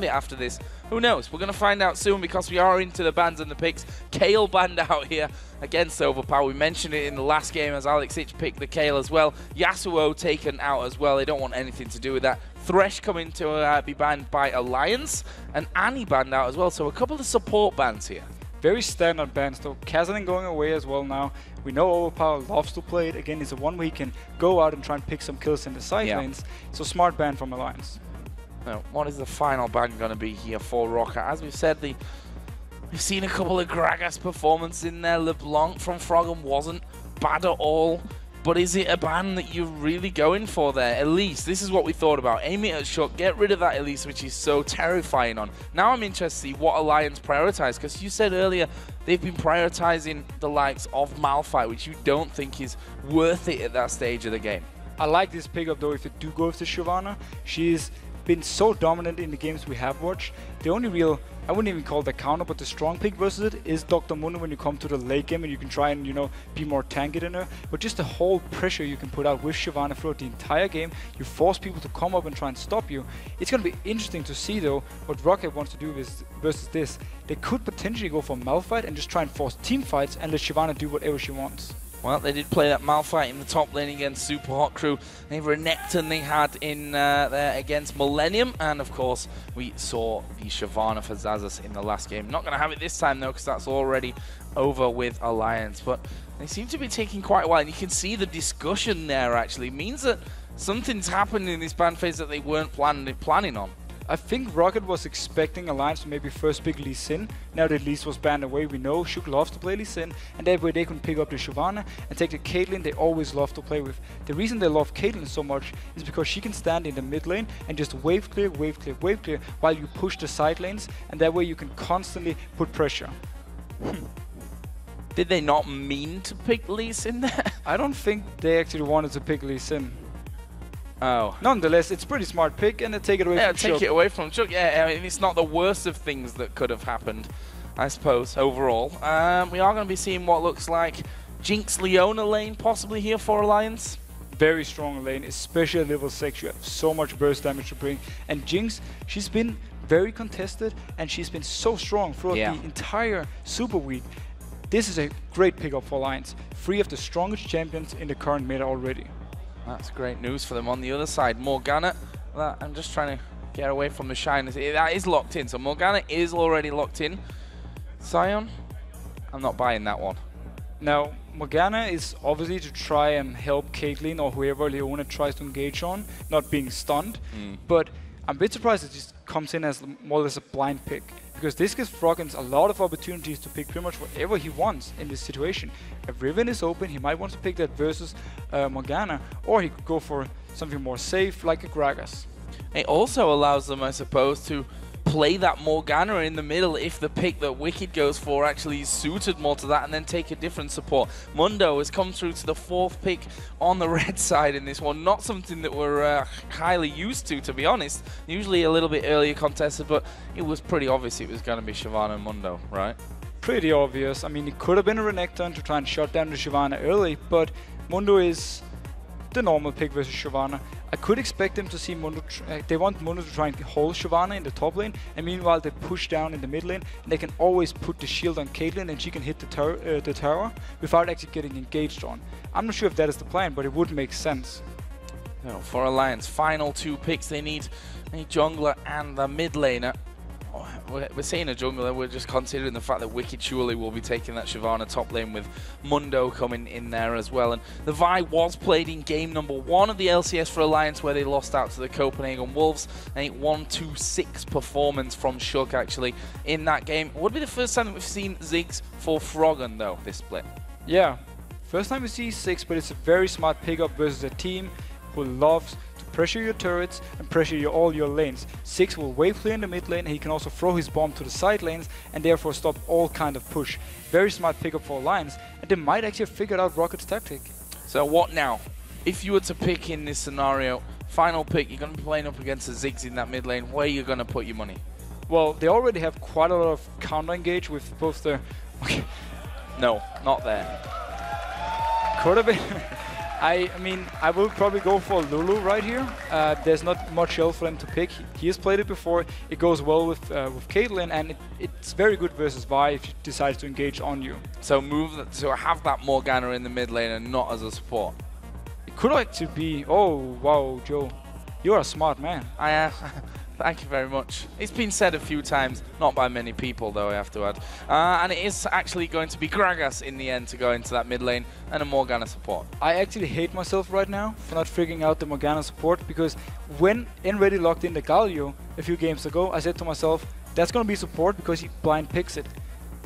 it after this. Who knows? We're going to find out soon because we are into the bans and the picks. Kayle banned out here against Overpower. We mentioned it in the last game as Alex Ich picked the Kayle as well. Yasuo taken out as well. They don't want anything to do with that. Thresh coming to be banned by Alliance, and Annie banned out as well. So a couple of support bans here. Very standard bans though. Kazanin going away as well now. We know Overpower loves to play it. Again, it's a one where he can go out and try and pick some kills in the side lanes. So smart ban from Alliance. Now, what is the final ban going to be here for ROCCAT? As we've said, we've seen a couple of Gragas performances in there. LeBlanc from Froggen wasn't bad at all. But is it a ban that you're really going for there? Elise, this is what we thought about. Aim it at Shook, get rid of that Elise, which is so terrifying on. Now I'm interested to see what Alliance prioritize, because you said earlier they've been prioritizing the likes of Malphite, which you don't think is worth it at that stage of the game. I like this pickup though if you do go with the Shyvana. She's been so dominant in the games we have watched. The only real, I wouldn't even call it the counter, but the strong pick versus it is Dr. Mundo when you come to the late game and you can try and, you know, be more tanky than her. But just the whole pressure you can put out with Shyvana throughout the entire game, you force people to come up and try and stop you. It's going to be interesting to see though what ROCCAT wants to do versus this. They could potentially go for Malphite and just try and force team fights and let Shyvana do whatever she wants. Well, they did play that Malphite in the top lane against Super Hot Crew. They were a Renekton they had in there against Millennium. And, of course, we saw the Shyvana for Xayah in the last game. Not going to have it this time, though, because that's already over with Alliance. But they seem to be taking quite a while. And you can see the discussion there, actually. It means that something's happened in this ban phase that they weren't planning on. I think ROCCAT was expecting Alliance to maybe first pick Lee Sin. Now that Lee was banned away, we know Shook loves to play Lee Sin, and that way they can pick up the Shyvana and take the Caitlyn they always love to play with. The reason they love Caitlyn so much is because she can stand in the mid lane and just wave clear, wave clear, wave clear while you push the side lanes, and that way you can constantly put pressure. Did they not mean to pick Lee Sin there? I don't think they actually wanted to pick Lee Sin. Oh. Nonetheless, it's a pretty smart pick, and they take it away from Shook. Yeah, take it away from Shook. Yeah, I mean, it's not the worst of things that could have happened, I suppose, overall. We are going to be seeing what looks like Jinx Leona lane possibly here for Alliance. Very strong lane, especially at level 6. You have so much burst damage to bring. And Jinx, she's been very contested, and she's been so strong throughout the entire Super Week. This is a great pickup for Alliance. 3 of the strongest champions in the current meta already. That's great news for them. On the other side, Morgana, I'm just trying to get away from the shine. That is locked in, so Morgana is already locked in. Sion, I'm not buying that one. Now, Morgana is obviously to try and help Caitlyn or whoever Leona tries to engage on, not being stunned. But I'm a bit surprised it just comes in as more or less a blind pick, because this gives Froggen a lot of opportunities to pick pretty much whatever he wants in this situation. If Riven is open, he might want to pick that versus Morgana, or he could go for something more safe like a Gragas. It also allows them, I suppose, to play that Morgana in the middle if the pick that Wicked goes for actually is suited more to that, and then take a different support. Mundo has come through to the 4th pick on the red side in this one. Not something that we're highly used to be honest. Usually a little bit earlier contested, but it was pretty obvious it was going to be Shyvana and Mundo, right? Pretty obvious. I mean, it could have been a Renekton to try and shut down the Shyvana early, but Mundo is the normal pick versus Shyvana. I could expect them to see Mundo, they want Mundo to try and hold Shyvana in the top lane, and meanwhile they push down in the mid lane, and they can always put the shield on Caitlyn and she can hit the tower without actually getting engaged on. I'm not sure if that is the plan, but it would make sense. No, for Alliance, final 2 picks, they need a jungler and a mid laner. We're saying a jungler, we're just considering the fact that Wicked surely will be taking that Shyvana top lane with Mundo coming in there as well. And the Vi was played in game number 1 of the LCS for Alliance, where they lost out to the Copenhagen Wolves. A 1-2-6 performance from Shook actually in that game. It would be the first time that we've seen Ziggs for Froggen though, this split. Yeah, first time we see 6, but it's a very smart pickup versus a team who loves to pressure your turrets and pressure all your lanes. 6 will wave clear in the mid lane, and he can also throw his bomb to the side lanes and therefore stop all kind of push. Very smart pickup for Alliance, and they might actually have figured out ROCCAT's tactic. So what now? If you were to pick in this scenario, final pick, you're going to be playing up against the Ziggs in that mid lane, where are you going to put your money? Well, they already have quite a lot of counter engage with both the... No, not there. Could have been... I mean, I will probably go for Lulu right here. There's not much else for him to pick. He has played it before. It goes well with Caitlyn, and it's very good versus Vi if she decides to engage on you. So have that Morgana in the mid lane and not as a support. It could actually be. Oh wow, Joe, you're a smart man. I am. Thank you very much. It's been said a few times, not by many people though, I have to add. And it is actually going to be Gragas in the end to go into that mid lane and a Morgana support. I actually hate myself right now for not figuring out the Morgana support, because when Enready locked in the Galio a few games ago, I said to myself, that's going to be support because he blind picks it.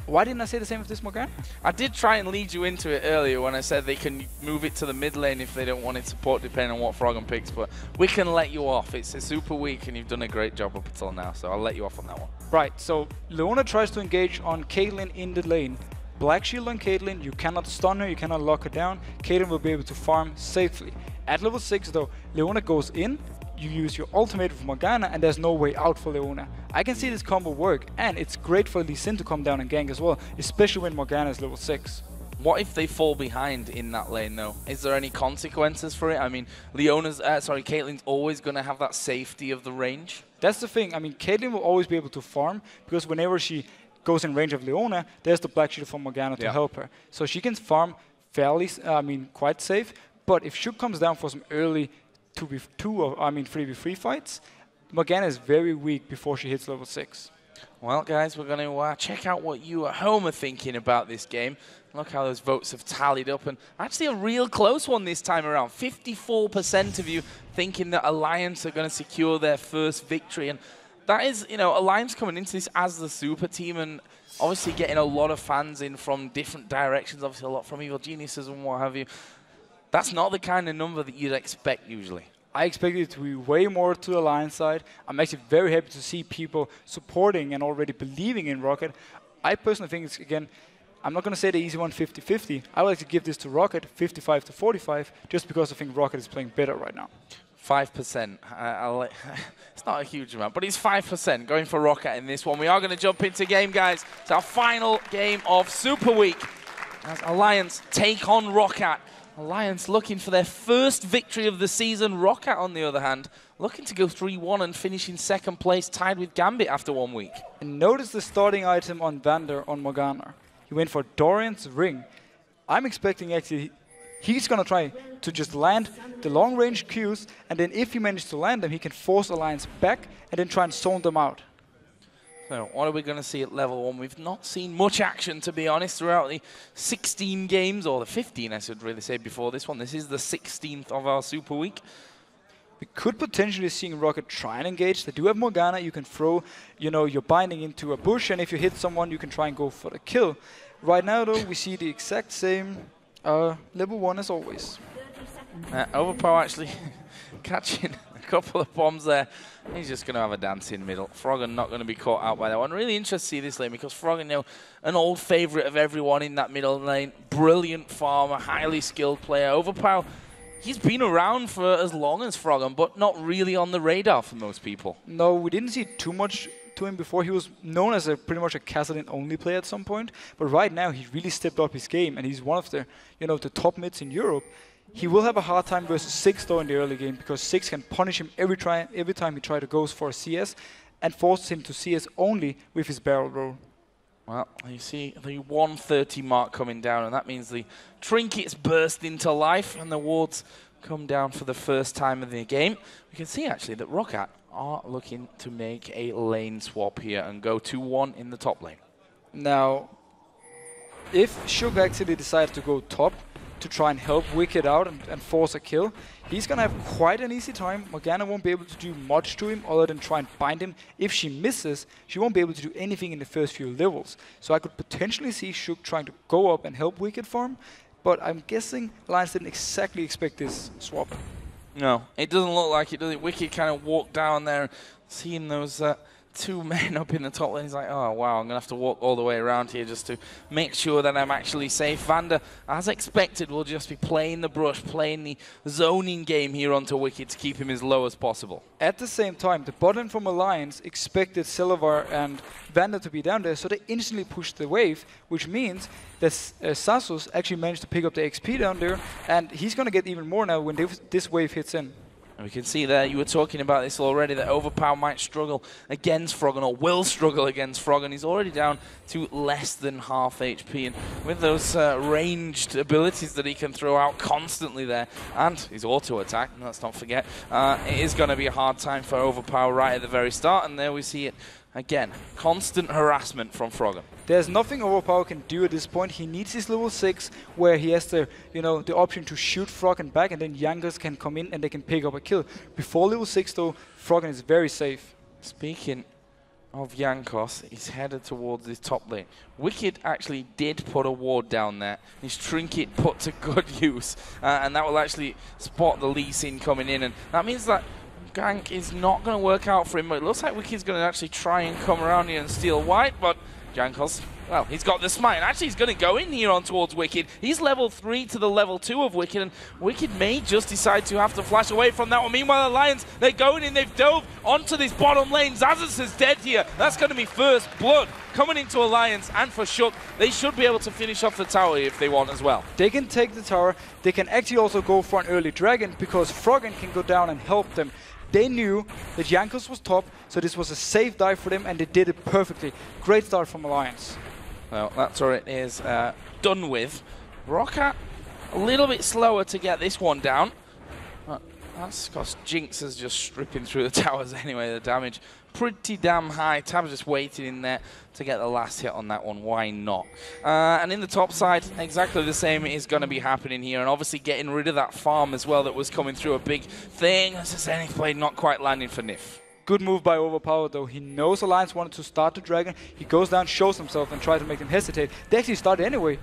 Why didn't I say the same with this Morgana? I did try and lead you into it earlier when I said they can move it to the mid lane if they don't want it support, depending on what Froggen picks, but we can let you off. It's a super week and you've done a great job up until now, so I'll let you off on that one. Right, so Leona tries to engage on Caitlyn in the lane. Black shield on Caitlyn, you cannot stun her, you cannot lock her down. Caitlyn will be able to farm safely. At level 6 though, Leona goes in, you use your ultimate with Morgana, and there's no way out for Leona. I can see this combo work, and it's great for Lee Sin to come down and gank as well, especially when Morgana is level 6. What if they fall behind in that lane though? Is there any consequences for it? I mean, Caitlyn's always going to have that safety of the range. That's the thing. I mean, Caitlyn will always be able to farm, because whenever she goes in range of Leona, there's the Black Shield from Morgana to help her. So she can farm fairly, quite safe. But if Shuk comes down for some early 3v3 fights, Morgana is very weak before she hits level 6. Well, guys, we're going to check out what you at home are thinking about this game. Look how those votes have tallied up, and actually a real close one this time around. 54% of you thinking that Alliance are going to secure their first victory, and that is, Alliance coming into this as the super team, and obviously getting a lot of fans in from different directions, obviously a lot from Evil Geniuses and what have you. That's not the kind of number that you'd expect usually. I expected it to be way more to the Alliance side. I'm actually very happy to see people supporting and already believing in ROCCAT. I personally think it's, again, I'm not going to say the easy one 50-50. I would like to give this to ROCCAT 55-45, just because I think ROCCAT is playing better right now. 5%. It's not a huge amount, but it's 5% going for ROCCAT in this one. We are going to jump into game, guys. It's our final game of Super Week as Alliance take on ROCCAT. Alliance looking for their first victory of the season. ROCCAT, on the other hand, looking to go 3-1 and finish in second place, tied with Gambit after 1 week. And notice the starting item on Vander on Morgana. He went for Dorian's Ring. I'm expecting actually he's going to try to just land the long-range Qs, and then if he manages to land them, he can force Alliance back and then try and zone them out. So what are we going to see at level 1? We've not seen much action, to be honest, throughout the 16 games, or the 15, I should really say, before this one. This is the 16th of our Super Week. We could potentially see ROCCAT try and engage. They do have Morgana. You can throw, your binding into a bush, and if you hit someone, you can try and go for the kill. Right now, though, we see the exact same level 1 as always. Overpower actually catching a couple of bombs there. He's just going to have a dance in middle. Froggen not going to be caught out by that one. Really interested to see this lane, because Froggen, an old favourite of everyone in that middle lane. Brilliant farmer, highly skilled player. Overpower, he's been around for as long as Froggen, but not really on the radar for most people. No, we didn't see too much to him before. He was known as pretty much a Kassadin-only player at some point, but right now he really stepped up his game, and he's one of the, the top mids in Europe. He will have a hard time versus 6 though in the early game, because 6 can punish him every time he tries to go for a CS, and forces him to CS only with his barrel roll. Well, you see the 130 mark coming down, and that means the trinkets burst into life, and the wards come down for the first time of the game. We can see actually that ROCCAT are looking to make a lane swap here and go 2-1 in the top lane. Now, if Shug actually decides to go top to try and help Wicked out and force a kill, he's going to have quite an easy time. Morgana won't be able to do much to him other than try and bind him. If she misses, she won't be able to do anything in the first few levels. So I could potentially see Shug trying to go up and help Wicked farm, but I'm guessing Alliance didn't exactly expect this swap. No, it doesn't look like it, does it? Wicked kind of walked down there, seeing those 2 men up in the top lane. He's like, oh, wow, I'm going to have to walk all the way around here just to make sure that I'm actually safe. Vander, as expected, will just be playing the brush, playing the zoning game here onto Wicked to keep him as low as possible. At the same time, the bot lane from Alliance expected Silvar and Vander to be down there, so they instantly pushed the wave, which means that Sasus actually managed to pick up the XP down there, and he's going to get even more now when this wave hits in. And we can see there, you were talking about this already, that Overpower might struggle against Froggen, or will struggle against Froggen. He's already down to less than half HP, and with those ranged abilities that he can throw out constantly there, and his auto-attack, let's not forget, it is going to be a hard time for Overpower right at the very start, and there we see it again. Constant harassment from Froggen. There's nothing Overpower can do at this point. He needs his level 6, where he has the, the option to shoot Froggen back, and then Jankos can come in and they can pick up a kill. Before level 6, though, Froggen is very safe. Speaking of Jankos, he's headed towards this top lane. Wicked actually did put a ward down there. His trinket put to good use, and that will actually spot the Lee Sin coming in, and that means that gank is not going to work out for him. But it looks like Wicked's going to actually try and come around here and steal white, but Jankos, well, he's got the smite. Actually, he's going to go in here on towards Wicked. He's level 3 to the level 2 of Wicked, and Wicked may just decide to have to flash away from that one. Meanwhile, Alliance, they're going in. They've dove onto this bottom lane. Xaxus is dead here. That's going to be first blood coming into Alliance, and for Shook, they should be able to finish off the tower if they want as well. They can take the tower. They can actually also go for an early dragon, because Froggen can go down and help them. They knew that Jankos was top, so this was a safe dive for them, and they did it perfectly. Great start from Alliance. Well, that turret is done with. ROCCAT a little bit slower to get this one down. That's because Jinx is just stripping through the towers anyway. The damage pretty damn high. Tab's just waiting in there to get the last hit on that one. Why not? And in the top side, exactly the same is going to be happening here. And obviously getting rid of that farm as well that was coming through, a big thing. As a Zenith blade not quite landing for Nif. Good move by Overpower, though. He knows Alliance wanted to start the dragon. He goes down, shows himself, and tries to make them hesitate. They actually started anyway.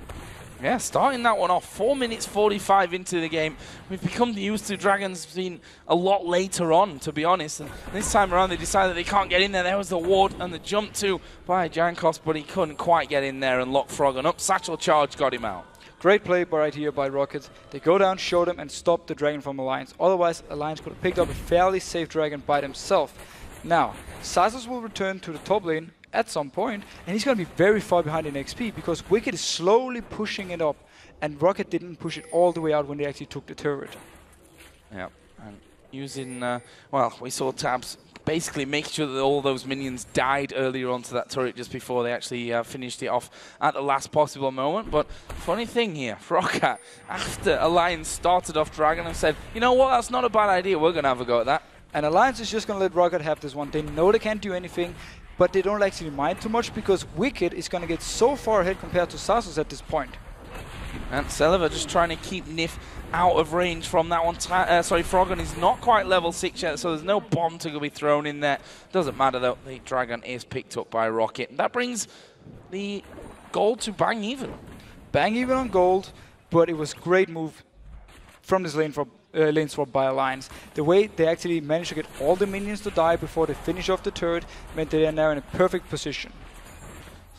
Yeah, starting that one off, 4 minutes 45 into the game. We've become used to dragons being a lot later on, to be honest. And this time around, they decided they can't get in there. There was the ward and the jump too by Jankos, but he couldn't quite get in there and lock Froggen up. Satchel charge got him out. Great play right here by ROCCAT. They go down, show them, and stop the dragon from Alliance. Otherwise, Alliance could have picked up a fairly safe dragon by themselves. Now, Sasus will return to the top lane at some point, and he's going to be very far behind in XP, because Wicked is slowly pushing it up, and ROCCAT didn't push it all the way out when they actually took the turret. Yeah, and using, well, we saw Tabs basically making sure that all those minions died earlier onto that turret just before they actually finished it off at the last possible moment. But funny thing here, ROCCAT, after Alliance started off Dragon and said, you know what, that's not a bad idea, we're going to have a go at that. And Alliance is just going to let ROCCAT have this one. They know they can't do anything, but they don't actually mind too much, because Wicked is going to get so far ahead compared to Sasus at this point. And Celiva just trying to keep Nif out of range from that one. Froggen is not quite level 6 yet, so there's no bomb to be thrown in there. Doesn't matter though, the dragon is picked up by ROCCAT. And that brings the gold to bang even. Bang even on gold, but it was great move from this lane swap by Alliance. The way they actually managed to get all the minions to die before they finish off the turret meant they are now in a perfect position.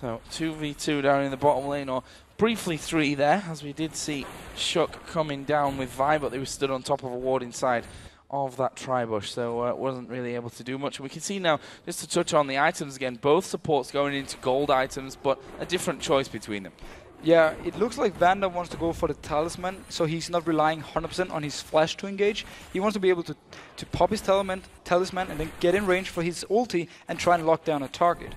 So 2v2 down in the bottom lane, or briefly 3 there, as we did see Shook coming down with Vi, but they were stood on top of a ward inside of that tribush, so wasn't really able to do much. We can see now, just to touch on the items again, both supports going into gold items, but a different choice between them. Yeah, it looks like Vander wants to go for the talisman, so he's not relying 100% on his flash to engage. He wants to be able to pop his talisman and then get in range for his ulti and try and lock down a target.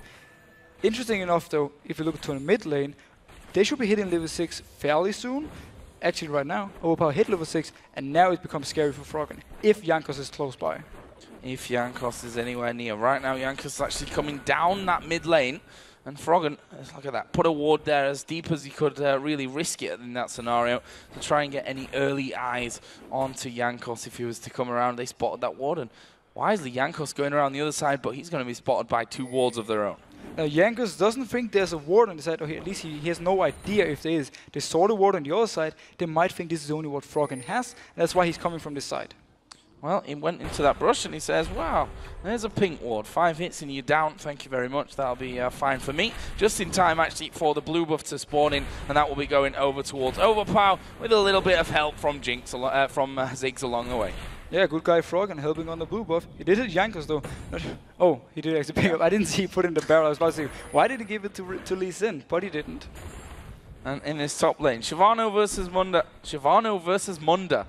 Interesting enough though, if you look to the mid lane, they should be hitting level 6 fairly soon. Actually right now, Overpower hit level 6, and now it becomes scary for Froggen, if Jankos is close by. If Jankos is anywhere near. Right now, Jankos is actually coming down that mid lane. And Froggen, look at that, put a ward there as deep as he could really risk it in that scenario to try and get any early eyes onto Jankos if he was to come around. They spotted that ward, and wisely Jankos going around the other side, but he's going to be spotted by 2 wards of their own. Now Jankos doesn't think there's a ward on the side, or at least he has no idea if there is. They saw the ward on the other side, they might think this is the only ward Froggen has, and that's why he's coming from this side. Well, he went into that brush and he says, wow, there's a pink ward. 5 hits and you're down. Thank you very much. That'll be fine for me. Just in time, actually, for the blue buff to spawn in, and that will be going over towards Overpower with a little bit of help from Ziggs along the way. Yeah, good guy Frog and helping on the blue buff. He did hit Jankos though. Oh, he did actually pick up. I didn't see he put in the barrel. I was about to say, why did he give it to Lee Sin? But he didn't. And in this top lane, Shyvana versus Munda. Shyvana versus Munda.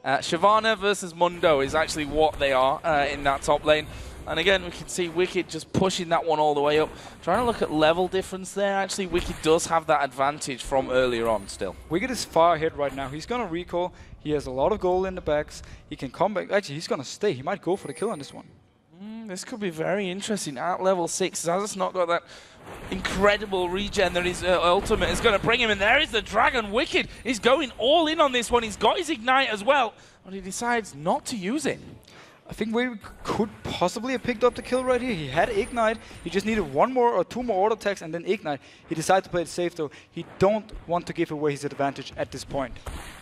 Shyvana versus Mundo is actually what they are in that top lane. And again, we can see Wicked just pushing that one all the way up. Trying to look at level difference there. Actually, Wicked does have that advantage from earlier on still. Wicked is far ahead right now. He's going to recall. He has a lot of gold in the backs. He can come back. Actually, he's going to stay. He might go for the kill on this one. This could be very interesting. At level 6, Zazas not got that incredible regen that his ultimate is going to bring him. And there is the Dragon. Wicked is going all in on this one. He's got his Ignite as well, but he decides not to use it. I think we could possibly have picked up the kill right here. He had Ignite. He just needed 1 more or 2 more auto attacks and then Ignite. He decided to play it safe though. He don't want to give away his advantage at this point.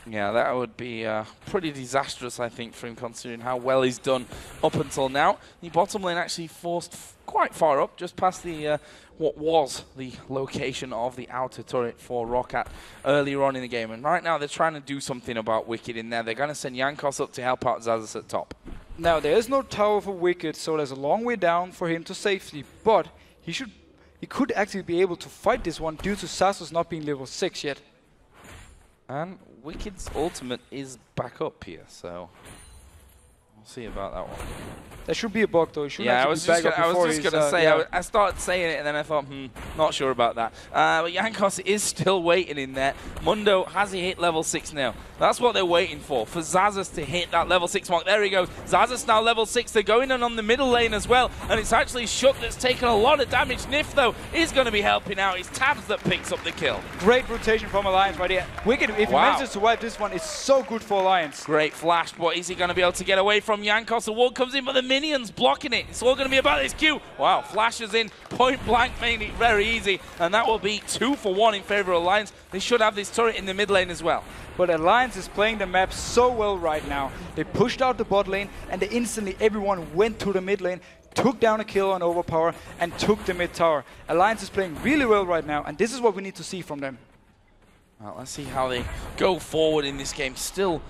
Yeah, that would be pretty disastrous, I think, for him, considering how well he's done up until now. The bottom lane actually forced quite far up, just past the what was the location of the outer turret for ROCCAT earlier on in the game. And right now they're trying to do something about Wicked in there. They're going to send Jankos up to help out Zazas at top. Now, there is no tower for Wicked, so there's a long way down for him to safety. But he could actually be able to fight this one due to Zazas not being level 6 yet. And Wicked's ultimate is back up here, so we'll see about that one. There should be a bug though. Yeah, I was just going to say, yeah. I started saying it and then I thought, not sure about that. But Jankos is still waiting in there. Mundo, has he hit level 6 now? That's what they're waiting for Zazas to hit that level 6 mark. There he goes. Zazas now level 6. They're going in on the middle lane as well. And it's actually Shook that's taken a lot of damage. Nif, though, is going to be helping out. It's Tabs that picks up the kill. Great rotation from Alliance right here. Wicked, if he manages to wipe this one, it's so good for Alliance. Great flash, but is he going to be able to get away from Jankos? The wall comes in, but the minions blocking it. It's all going to be about this Q. Wow, flashes in, point blank, made it very easy. And that will be 2 for 1 in favor of Alliance. They should have this turret in the mid lane as well. But Alliance is playing the map so well right now. They pushed out the bot lane, and they instantly, everyone went to the mid lane, took down a kill on Overpower, and took the mid tower. Alliance is playing really well right now, and this is what we need to see from them. Well, let's see how they go forward in this game. Still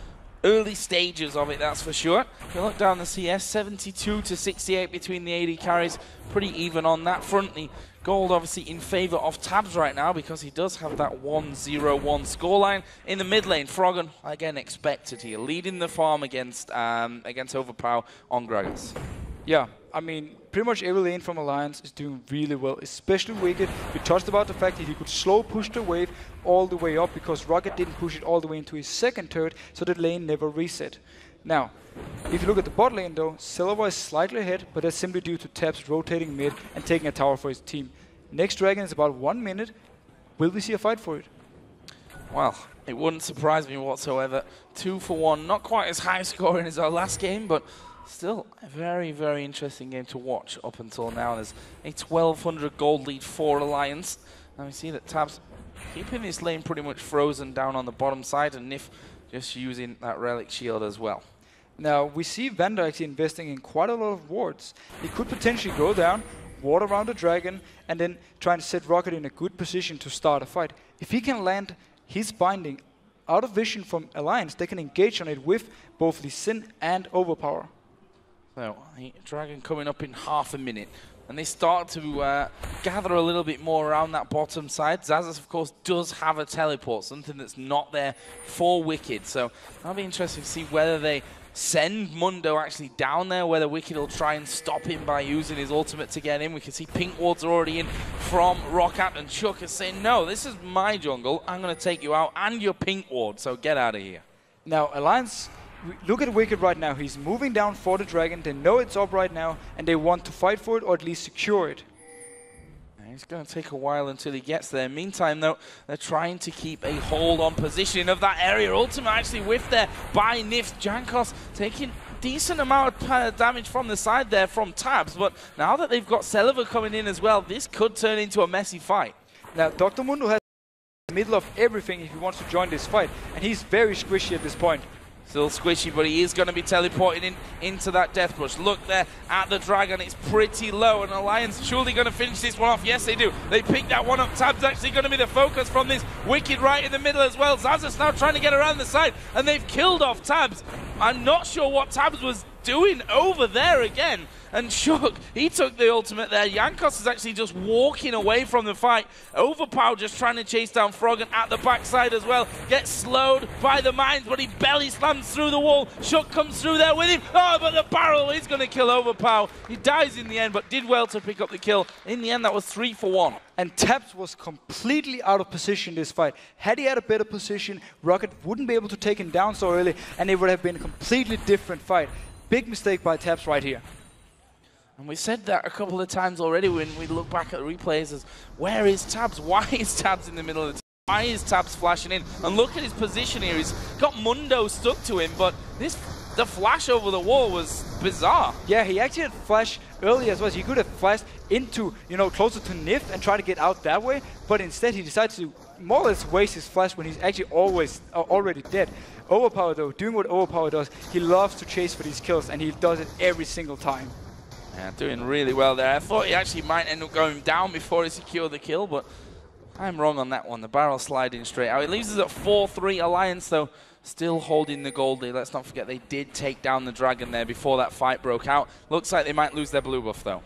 early stages of it, that's for sure. If you look down the CS, 72 to 68 between the AD carries. Pretty even on that front. The gold obviously in favor of Tabs right now because he does have that 1-0-1 scoreline. In the mid lane, Froggen, again, expected here, leading the farm against Overpower on Gragas. Yeah, I mean, pretty much every lane from Alliance is doing really well, especially Wicked. We touched about the fact that he could slow push the wave all the way up because ROCCAT didn't push it all the way into his second turret, so the lane never reset. Now, if you look at the bot lane though, Silver is slightly ahead, but that's simply due to Tabs rotating mid and taking a tower for his team. Next Dragon is about 1 minute. Will we see a fight for it? Well, it wouldn't surprise me whatsoever. 2 for 1, not quite as high scoring as our last game, but still a very, very interesting game to watch up until now. There's a 1200 gold lead for Alliance. And we see that Tabs keeping this lane pretty much frozen down on the bottom side, and Nif just using that relic shield as well. Now, we see Vander actually investing in quite a lot of wards. He could potentially go down, ward around the dragon, and then try and set ROCCAT in a good position to start a fight. If he can land his binding out of vision from Alliance, they can engage on it with both Lee Sin and Overpower. So, Dragon coming up in half a minute. And they start to gather a little bit more around that bottom side. Zazas, of course, does have a teleport, something that's not there for Wicked. So that'll be interesting to see whether they send Mundo actually down there, whether Wicked will try and stop him by using his ultimate to get in. We can see pink wards are already in from ROCCAT, and Chuck is saying, no, this is my jungle. I'm going to take you out and your pink ward, so get out of here. Now, Alliance, look at Wicked right now. He's moving down for the dragon. They know it's up right now, and they want to fight for it or at least secure it. It's going to take a while until he gets there. Meantime, though, they're trying to keep a hold on position of that area. Ultimate actually whiffed there by Nif. Jankos taking decent amount of damage from the side there from Tabs, but now that they've got Celiver coming in as well, this could turn into a messy fight. Now, Dr. Mundo has in the middle of everything if he wants to join this fight, and he's very squishy at this point. Still squishy, but he is going to be teleporting into that death brush. Look there at the Dragon. It's pretty low, and Alliance surely going to finish this one off. Yes, they do. They pick that one up. Tab's actually going to be the focus from this Wicked right in the middle as well. Zazas now trying to get around the side, and they've killed off Tabs. I'm not sure what Tabs was doing over there again. And Shook, he took the ultimate there. Jankos is actually just walking away from the fight. Overpower just trying to chase down Froggen at the backside as well. Gets slowed by the mines, but he belly slams through the wall. Shook comes through there with him. Oh, but the barrel is going to kill Overpower. He dies in the end, but did well to pick up the kill. In the end, that was 3 for 1. And Tabs was completely out of position this fight. Had he had a better position, ROCCAT wouldn't be able to take him down so early, and it would have been a completely different fight. Big mistake by Tabs right here. And we said that a couple of times already when we look back at the replays as, where is Tabs? Why is Tabs in the middle of the Why is Tabs flashing in? And look at his position here. He's got Mundo stuck to him, but the flash over the wall was bizarre. Yeah, he actually had flash earlier as well. So he could have flashed into, closer to Nif and try to get out that way, but instead he decided to more or less waste his flash when he's actually already dead. Overpower though, doing what Overpower does, he loves to chase for these kills, and he does it every single time. Yeah, doing really well there. I thought he actually might end up going down before he secured the kill, but I'm wrong on that one. The barrel sliding straight out. It leaves us at 4-3. Alliance, though, still holding the gold lead. Let's not forget they did take down the Dragon there before that fight broke out. Looks like they might lose their blue buff, though.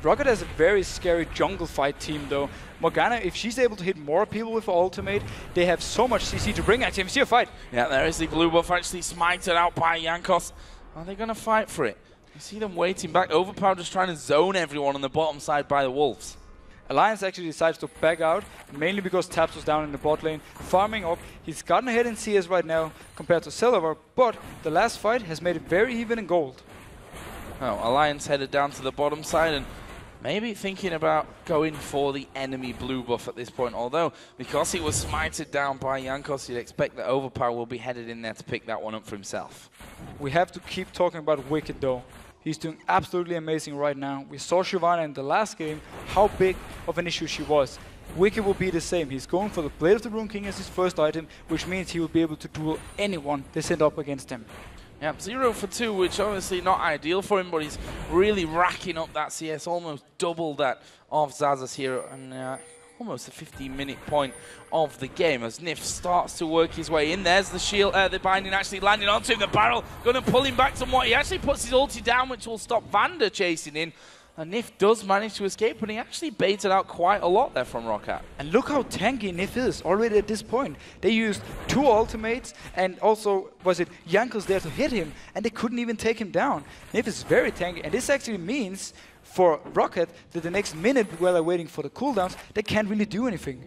ROCCAT has a very scary jungle fight team, though. Morgana, if she's able to hit more people with her ultimate, they have so much CC to bring at him. See a fight. Yeah, there is the blue buff actually smited out by Jankos. Are they going to fight for it? You see them waiting back. Overpower just trying to zone everyone on the bottom side by the Wolves. Alliance actually decides to back out, mainly because Tabs was down in the bot lane, farming up. He's gotten ahead in CS right now compared to Silver, but the last fight has made it very even in gold. Oh, Alliance headed down to the bottom side and maybe thinking about going for the enemy blue buff at this point, although because he was smited down by Jankos, you'd expect that Overpower will be headed in there to pick that one up for himself. We have to keep talking about Wicked though. He's doing absolutely amazing right now. We saw Shyvana in the last game, how big of an issue she was. Wicked will be the same. He's going for the Blade of the Rune King as his first item, which means he will be able to duel anyone they send up against him. Yeah, 0 for 2, which obviously not ideal for him, but he's really racking up that CS, almost double that of Zazas here, and almost a 15-minute point of the game as Nif starts to work his way in. There's the shield, the binding actually landing onto him. The barrel going to pull him back somewhat. He actually puts his ulti down, which will stop Vander chasing in. And Nif does manage to escape, but he actually baited out quite a lot there from ROCCAT. And look how tanky Nif is already at this point. They used 2 ultimates, and also, was it Jankos there to hit him, and they couldn't even take him down. Nif is very tanky, and this actually means for ROCCAT that the next minute while they're waiting for the cooldowns, they can't really do anything.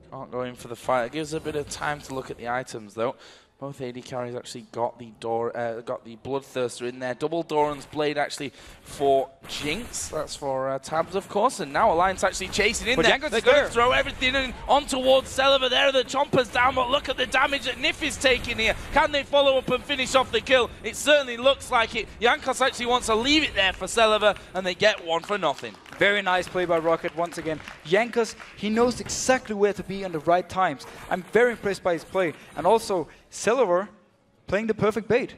Can't go in for the fight. It gives a bit of time to look at the items, though. Both AD carries actually got the Bloodthirster in there. Double Doran's Blade actually for Jinx. That's for Tabs, of course. And now Alliance actually chasing in there. They're going to throw everything in on towards Celiver. There the Chomper's down, but look at the damage that Nif is taking here. Can they follow up and finish off the kill? It certainly looks like it. Jankos actually wants to leave it there for Celiver, and they get 1 for nothing. Very nice play by ROCCAT once again. Jankos, he knows exactly where to be at the right times. I'm very impressed by his play. And also, Celiver playing the perfect bait.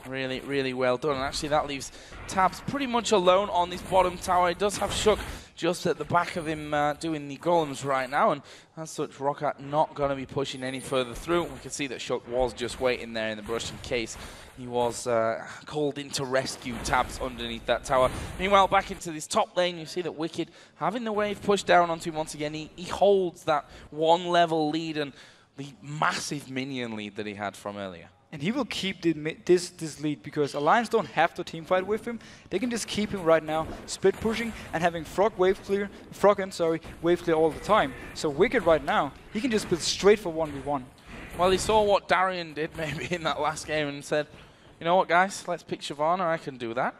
Really, really well done. And actually, that leaves Tabs pretty much alone on this bottom tower. He does have Shook just at the back of him doing the golems right now. And as such, ROCCAT not going to be pushing any further through. We can see that Shook was just waiting there in the brush in case he was called in to rescue Tabs underneath that tower. Meanwhile, back into this top lane, you see that Wicked having the wave pushed down onto him once again. He holds that 1-level lead and the massive minion lead that he had from earlier. And he will keep this lead because Alliance don't have to teamfight with him. They can just keep him right now, split pushing and having Froggen wave clear all the time. So Wicked right now, he can just split straight for 1v1. Well, he saw what Darian did maybe in that last game and said, you know what, guys, let's pick Shyvana. I can do that.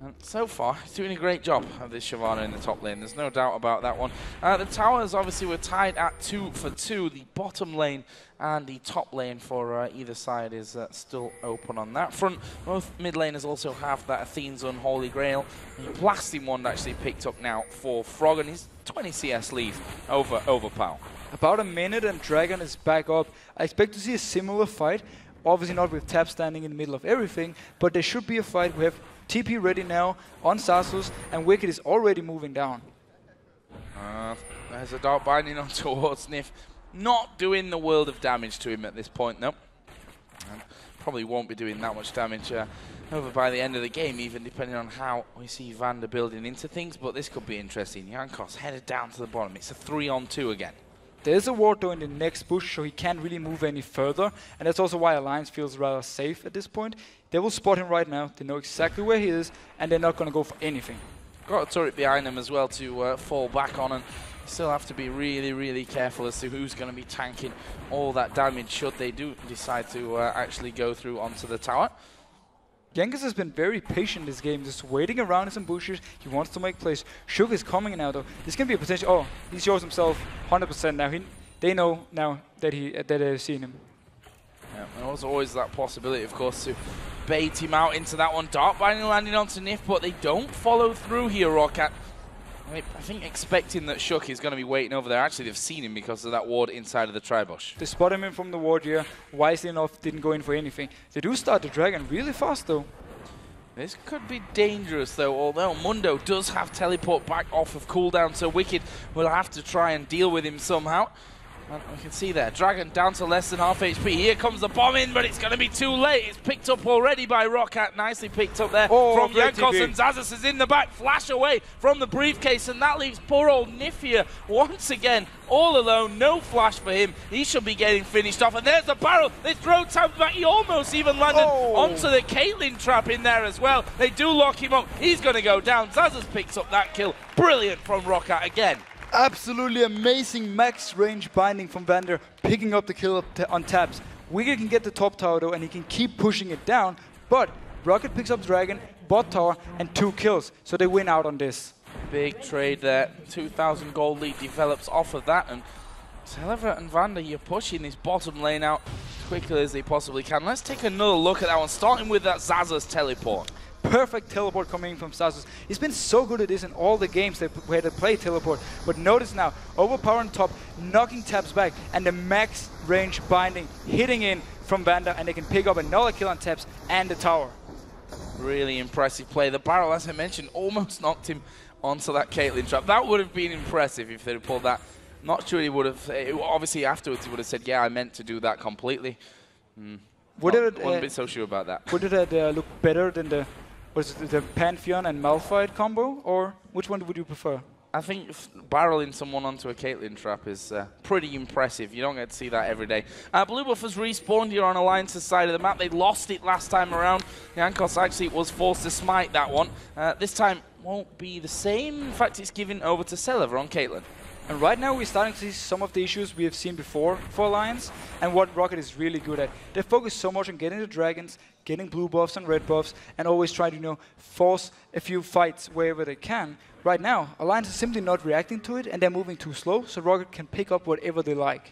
And so far, he's doing a great job of this Shyvana in the top lane. There's no doubt about that one. The towers obviously were tied at 2 for 2. The bottom lane and the top lane for either side is still open on that front. Both mid laners also have that Athene's Unholy Grail. The blasting wand actually picked up now for Froggen. He's 20 CS lead over Overpower. About a minute and Dragon is back up. I expect to see a similar fight. Obviously not with Tab standing in the middle of everything, but there should be a fight. We have TP ready now on Xaxus, and Wicked is already moving down. There's a Dark Binding on towards Nif. Not doing the world of damage to him at this point, though. And probably won't be doing that much damage over by the end of the game, even depending on how we see Vander building into things. But this could be interesting. Jankos headed down to the bottom. It's a 3-on-2 again. There's a ward though in the next push, so he can't really move any further. And that's also why Alliance feels rather safe at this point. They will spot him right now. They know exactly where he is, and they're not going to go for anything. Got a turret behind him as well to fall back on, and still have to be really, really careful as to who's going to be tanking all that damage should they do decide to actually go through onto the tower. Jankos has been very patient this game, just waiting around in some bushes. He wants to make plays. Shug is coming now though. This can be a potential. Oh, he shows himself 100% now. They know now that they've seen him. Yeah, there was always that possibility, of course, to bait him out into that one. Dark Binding landing onto Nif, but they don't follow through here, ROCCAT. I think expecting that Shuk is going to be waiting over there. Actually, they've seen him because of that ward inside of the Tribush. They spot him in from the ward here. Wisely enough, didn't go in for anything. They do start the dragon really fast, though. This could be dangerous, though, although Mundo does have teleport back off of cooldown, so Wicked will have to try and deal with him somehow. And we can see there, Dragon down to less than half HP. Here comes the bomb in, but it's going to be too late. It's picked up already by ROCCAT. Nicely picked up there from Jankos, and Xaxus is in the back. Flash away from the briefcase, and that leaves poor old Nif here once again all alone. No flash for him. He should be getting finished off. And there's the barrel. They throw Tab back. He almost even landed onto the Caitlyn trap in there as well. They do lock him up. He's going to go down. Xaxus picks up that kill. Brilliant from ROCCAT again. Absolutely amazing max range binding from Vander, picking up the kill on Tabs. Wicked can get the top tower though, and he can keep pushing it down, but ROCCAT picks up Dragon, bot tower, and 2 kills, so they win out on this. Big trade there. 2,000 gold lead develops off of that, and Celever and Vander, you're pushing this bottom lane out as quickly as they possibly can. Let's take another look at that one, starting with that Xaxus teleport. Perfect teleport coming from Xaxus. He's been so good at this in all the games where they play teleport. But notice now, overpower on top, knocking Tabs back, and the max range binding hitting in from Vander, and they can pick up another kill on Tabs and the tower. Really impressive play. The barrel, as I mentioned, almost knocked him onto that Caitlyn trap. That would have been impressive if they'd have pulled that. Not sure he would have. Obviously, afterwards, he would have said, yeah, I meant to do that completely. Wasn't a bit so sure about that. Would it look better than the Pantheon and Malphite combo, or which one would you prefer? I think barreling someone onto a Caitlyn trap is pretty impressive. You don't get to see that every day. Blue Buff has respawned here on Alliance's side of the map. They lost it last time around. Jankos actually was forced to smite that one. This time won't be the same. In fact, it's given over to Celever on Caitlyn. And right now we're starting to see some of the issues we have seen before for Alliance, and what ROCCAT is really good at. They focus so much on getting the dragons, getting blue buffs and red buffs, and always try to, force a few fights wherever they can. Right now, Alliance is simply not reacting to it, and they're moving too slow, so ROCCAT can pick up whatever they like.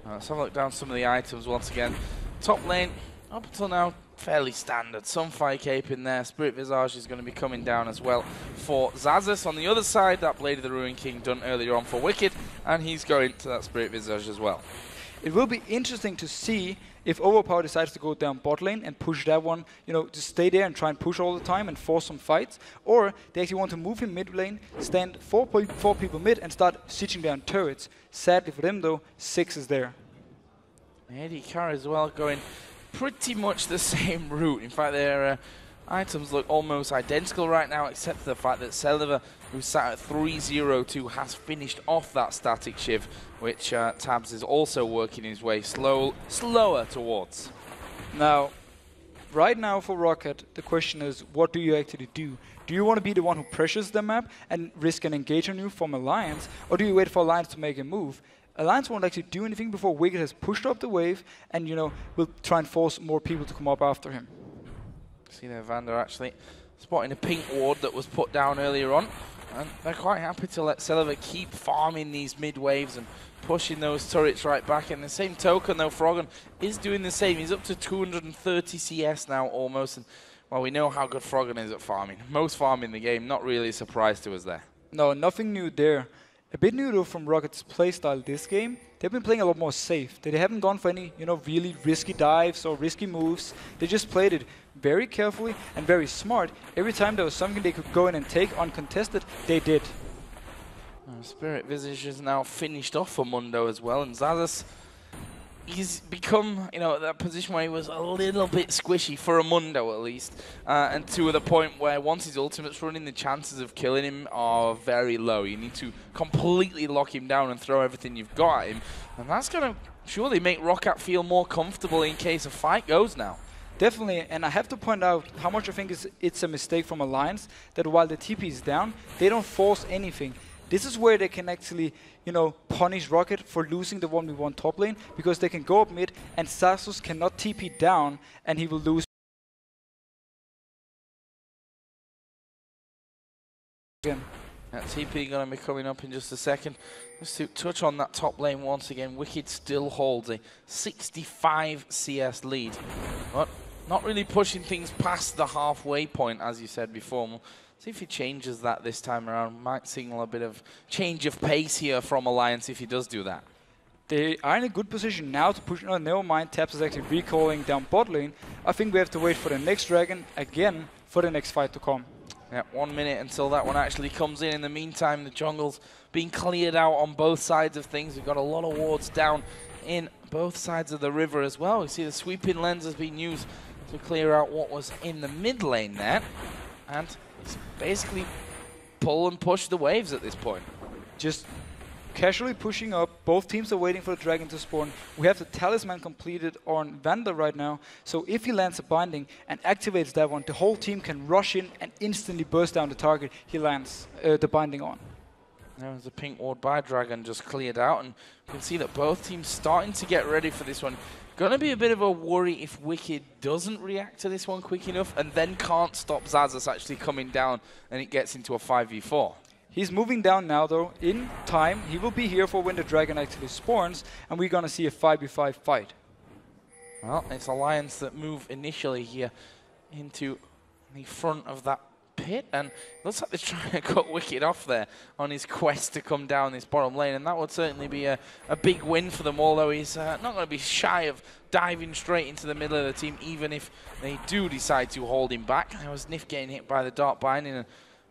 Let's have a look down some of the items once again. Top lane, up until now, fairly standard. Some Fire Cape in there. Spirit Visage is going to be coming down as well for Xaxus. On the other side, that Blade of the Ruin King done earlier on for Wicked, and he's going to that Spirit Visage as well. It will be interesting to see if Overpower decides to go down bot lane and push that one, just stay there and try and push all the time and force some fights, or they actually want to move him mid lane, stand four people mid, and start sieging down turrets. Sadly for them though, 6 is there. Eddie Carr as well going pretty much the same route. In fact, their items look almost identical right now, except for the fact that Celever, who sat at 3-0-2, has finished off that static shiv, which Tabs is also working his way slower towards. Now, right now for ROCCAT, the question is, what do you actually do? Do you want to be the one who pressures the map and risk an engage on you from Alliance, or do you wait for Alliance to make a move? Alliance won't actually do anything before Wicked has pushed up the wave, and will try and force more people to come up after him. See there, Vander actually spotting a pink ward that was put down earlier on, and they're quite happy to let Celever keep farming these mid waves and pushing those turrets right back. In the same token though, Froggen is doing the same. He's up to 230 CS now almost, and well, we know how good Froggen is at farming. Most farm in the game, not really a surprise to us there. No, nothing new there. A bit new though from ROCCAT's playstyle this game. They've been playing a lot more safe. They haven't gone for any, really risky dives or risky moves. They just played it very carefully and very smart. Every time there was something they could go in and take uncontested, they did. Spirit Visage is now finished off for Mundo as well, and Xaxus, he's become, that position where he was a little bit squishy for a Mundo at least, and to the point where once his ultimate's running, the chances of killing him are very low. You need to completely lock him down and throw everything you've got at him, and that's going to surely make ROCCAT feel more comfortable in case a fight goes now. Definitely, and I have to point out how much I think it's a mistake from Alliance that while the TP is down, they don't force anything. This is where they can actually, punish ROCCAT for losing the 1v1 top lane, because they can go up mid and Xaxus cannot TP down and he will lose. Again. That TP going to be coming up in just a second. Just to touch on that top lane once again, Wicked still holds a 65 CS lead. But not really pushing things past the halfway point, as you said before. We'll see if he changes that this time around. Might signal a bit of change of pace here from Alliance if he does do that. They are in a good position now to push. No, never mind, Taps is actually recalling down bot lane. I think we have to wait for the next dragon again for the next fight to come. Yeah, 1 minute until that one actually comes in. In the meantime, the jungle's being cleared out on both sides of things. We've got a lot of wards down in both sides of the river as well. We see the sweeping lens has been used to clear out what was in the mid lane there. And it's basically pull and push the waves at this point. Just casually pushing up. Both teams are waiting for the dragon to spawn. We have the talisman completed on Vander right now. So if he lands a binding and activates that one, the whole team can rush in and instantly burst down the target he lands the binding on. There's a pink ward by Dragon just cleared out, and you can see that both teams starting to get ready for this one. Gonna be a bit of a worry if Wicked doesn't react to this one quick enough and then can't stop Xaxus actually coming down and it gets into a 5v4. He's moving down now though, in time. He will be here for when the dragon actually spawns, and we're gonna see a 5v5 fight. Well, it's Alliance that move initially here into the front of that pit, and looks like they're trying to cut Wicked off there on his quest to come down this bottom lane, and that would certainly be a big win for them, although he's not going to be shy of diving straight into the middle of the team, even if they do decide to hold him back. There was Nif getting hit by the Dark Binding, and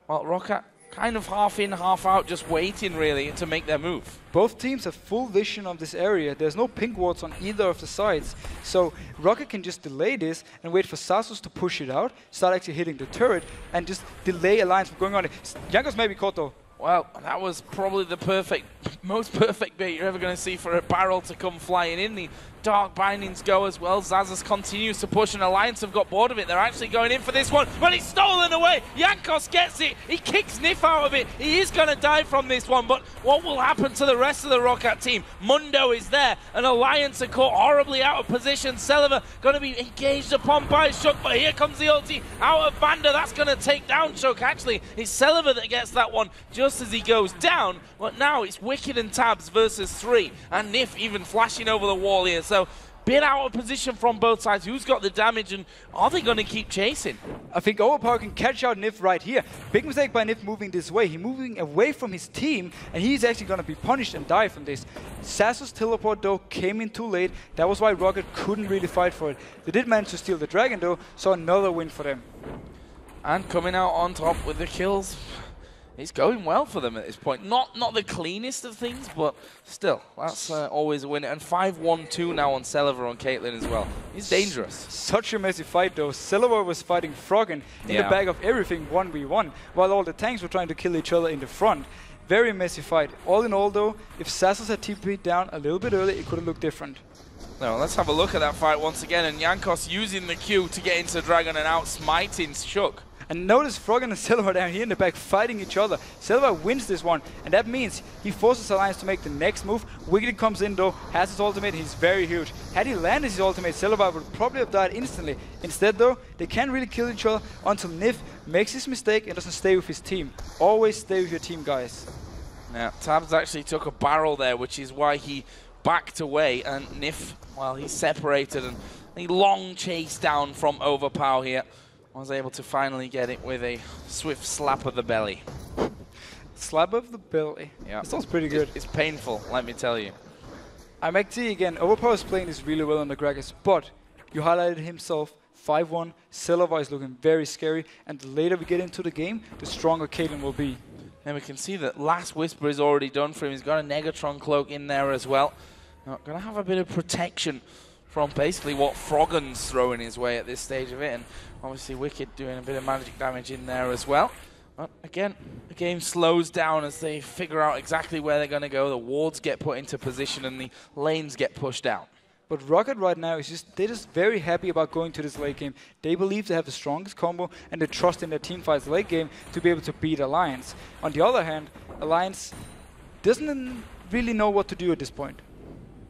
well, ROCCAT kind of half in, half out, just waiting really to make their move. Both teams have full vision of this area. There's no pink wards on either of the sides. So ROCCAT can just delay this and wait for Xaxus to push it out, start actually hitting the turret, and just delay Alliance from going on. Jankos may be caught though. Well, that was probably the most perfect bait you're ever going to see for a barrel to come flying in. The Dark Bindings go as well. Xaxus continues to push, and Alliance have got bored of it. They're actually going in for this one, but it's stolen away. Jankos gets it. He kicks Nif out of it. He is going to die from this one, but what will happen to the rest of the ROCCAT team? Mundo is there, and Alliance are caught horribly out of position. Celiva going to be engaged upon by Shook, but here comes the ulti out of Vander. That's going to take down Shook. Actually, it's Celiva that gets that one just as he goes down, but now it's Wicked and Tabs versus 3, and Nif even flashing over the wall here. So, bit out of position from both sides. Who's got the damage, and are they going to keep chasing? I think Overpower can catch out Nif right here. Big mistake by Nif moving this way. He's moving away from his team, and he's actually going to be punished and die from this. Xaxus teleport, though, came in too late. That was why ROCCAT couldn't really fight for it. They did manage to steal the dragon, though, so another win for them. And coming out on top with the kills. It's going well for them at this point. Not the cleanest of things, but still, that's always a win. And 5-1-2 now on Celiva on Caitlyn as well. He's dangerous. Such a messy fight, though. Celiva was fighting Froggen in the back of everything 1v1, while all the tanks were trying to kill each other in the front. Very messy fight. All in all, though, if Xaxus had TP'd down a little bit early, it could have looked different. Now, let's have a look at that fight once again. And Jankos using the Q to get into Dragon and out smiting Shook. And notice Froggen and Celiva down here in the back fighting each other. Celiva wins this one, and that means he forces Alliance to make the next move. Wicked comes in though, has his ultimate, he's very huge. Had he landed his ultimate, Celiva would probably have died instantly. Instead though, they can't really kill each other until Nif makes his mistake and doesn't stay with his team. Always stay with your team, guys. Now, Tabs actually took a barrel there, which is why he backed away, and Nif, well, he's separated, and a long chase down from Overpower here. Was able to finally get it with a swift slap of the belly. slap of the belly. Yeah. It sounds pretty good. It's painful, let me tell you. I'm actually, again, Overpower is playing this really well on the Gragas, but you highlighted himself, 5-1, Silver is looking very scary, and the later we get into the game, the stronger Caitlyn will be. And we can see that Last Whisper is already done for him. He's got a Negatron cloak in there as well. Now, going to have a bit of protection from basically what Froggen's throwing his way at this stage of it, and obviously Wicked doing a bit of magic damage in there as well. But again, the game slows down as they figure out exactly where they're going to go. The wards get put into position and the lanes get pushed out. But ROCCAT right now is they're just very happy about going to this late game. They believe they have the strongest combo and they trust in their team fights late game to be able to beat Alliance. On the other hand, Alliance doesn't really know what to do at this point.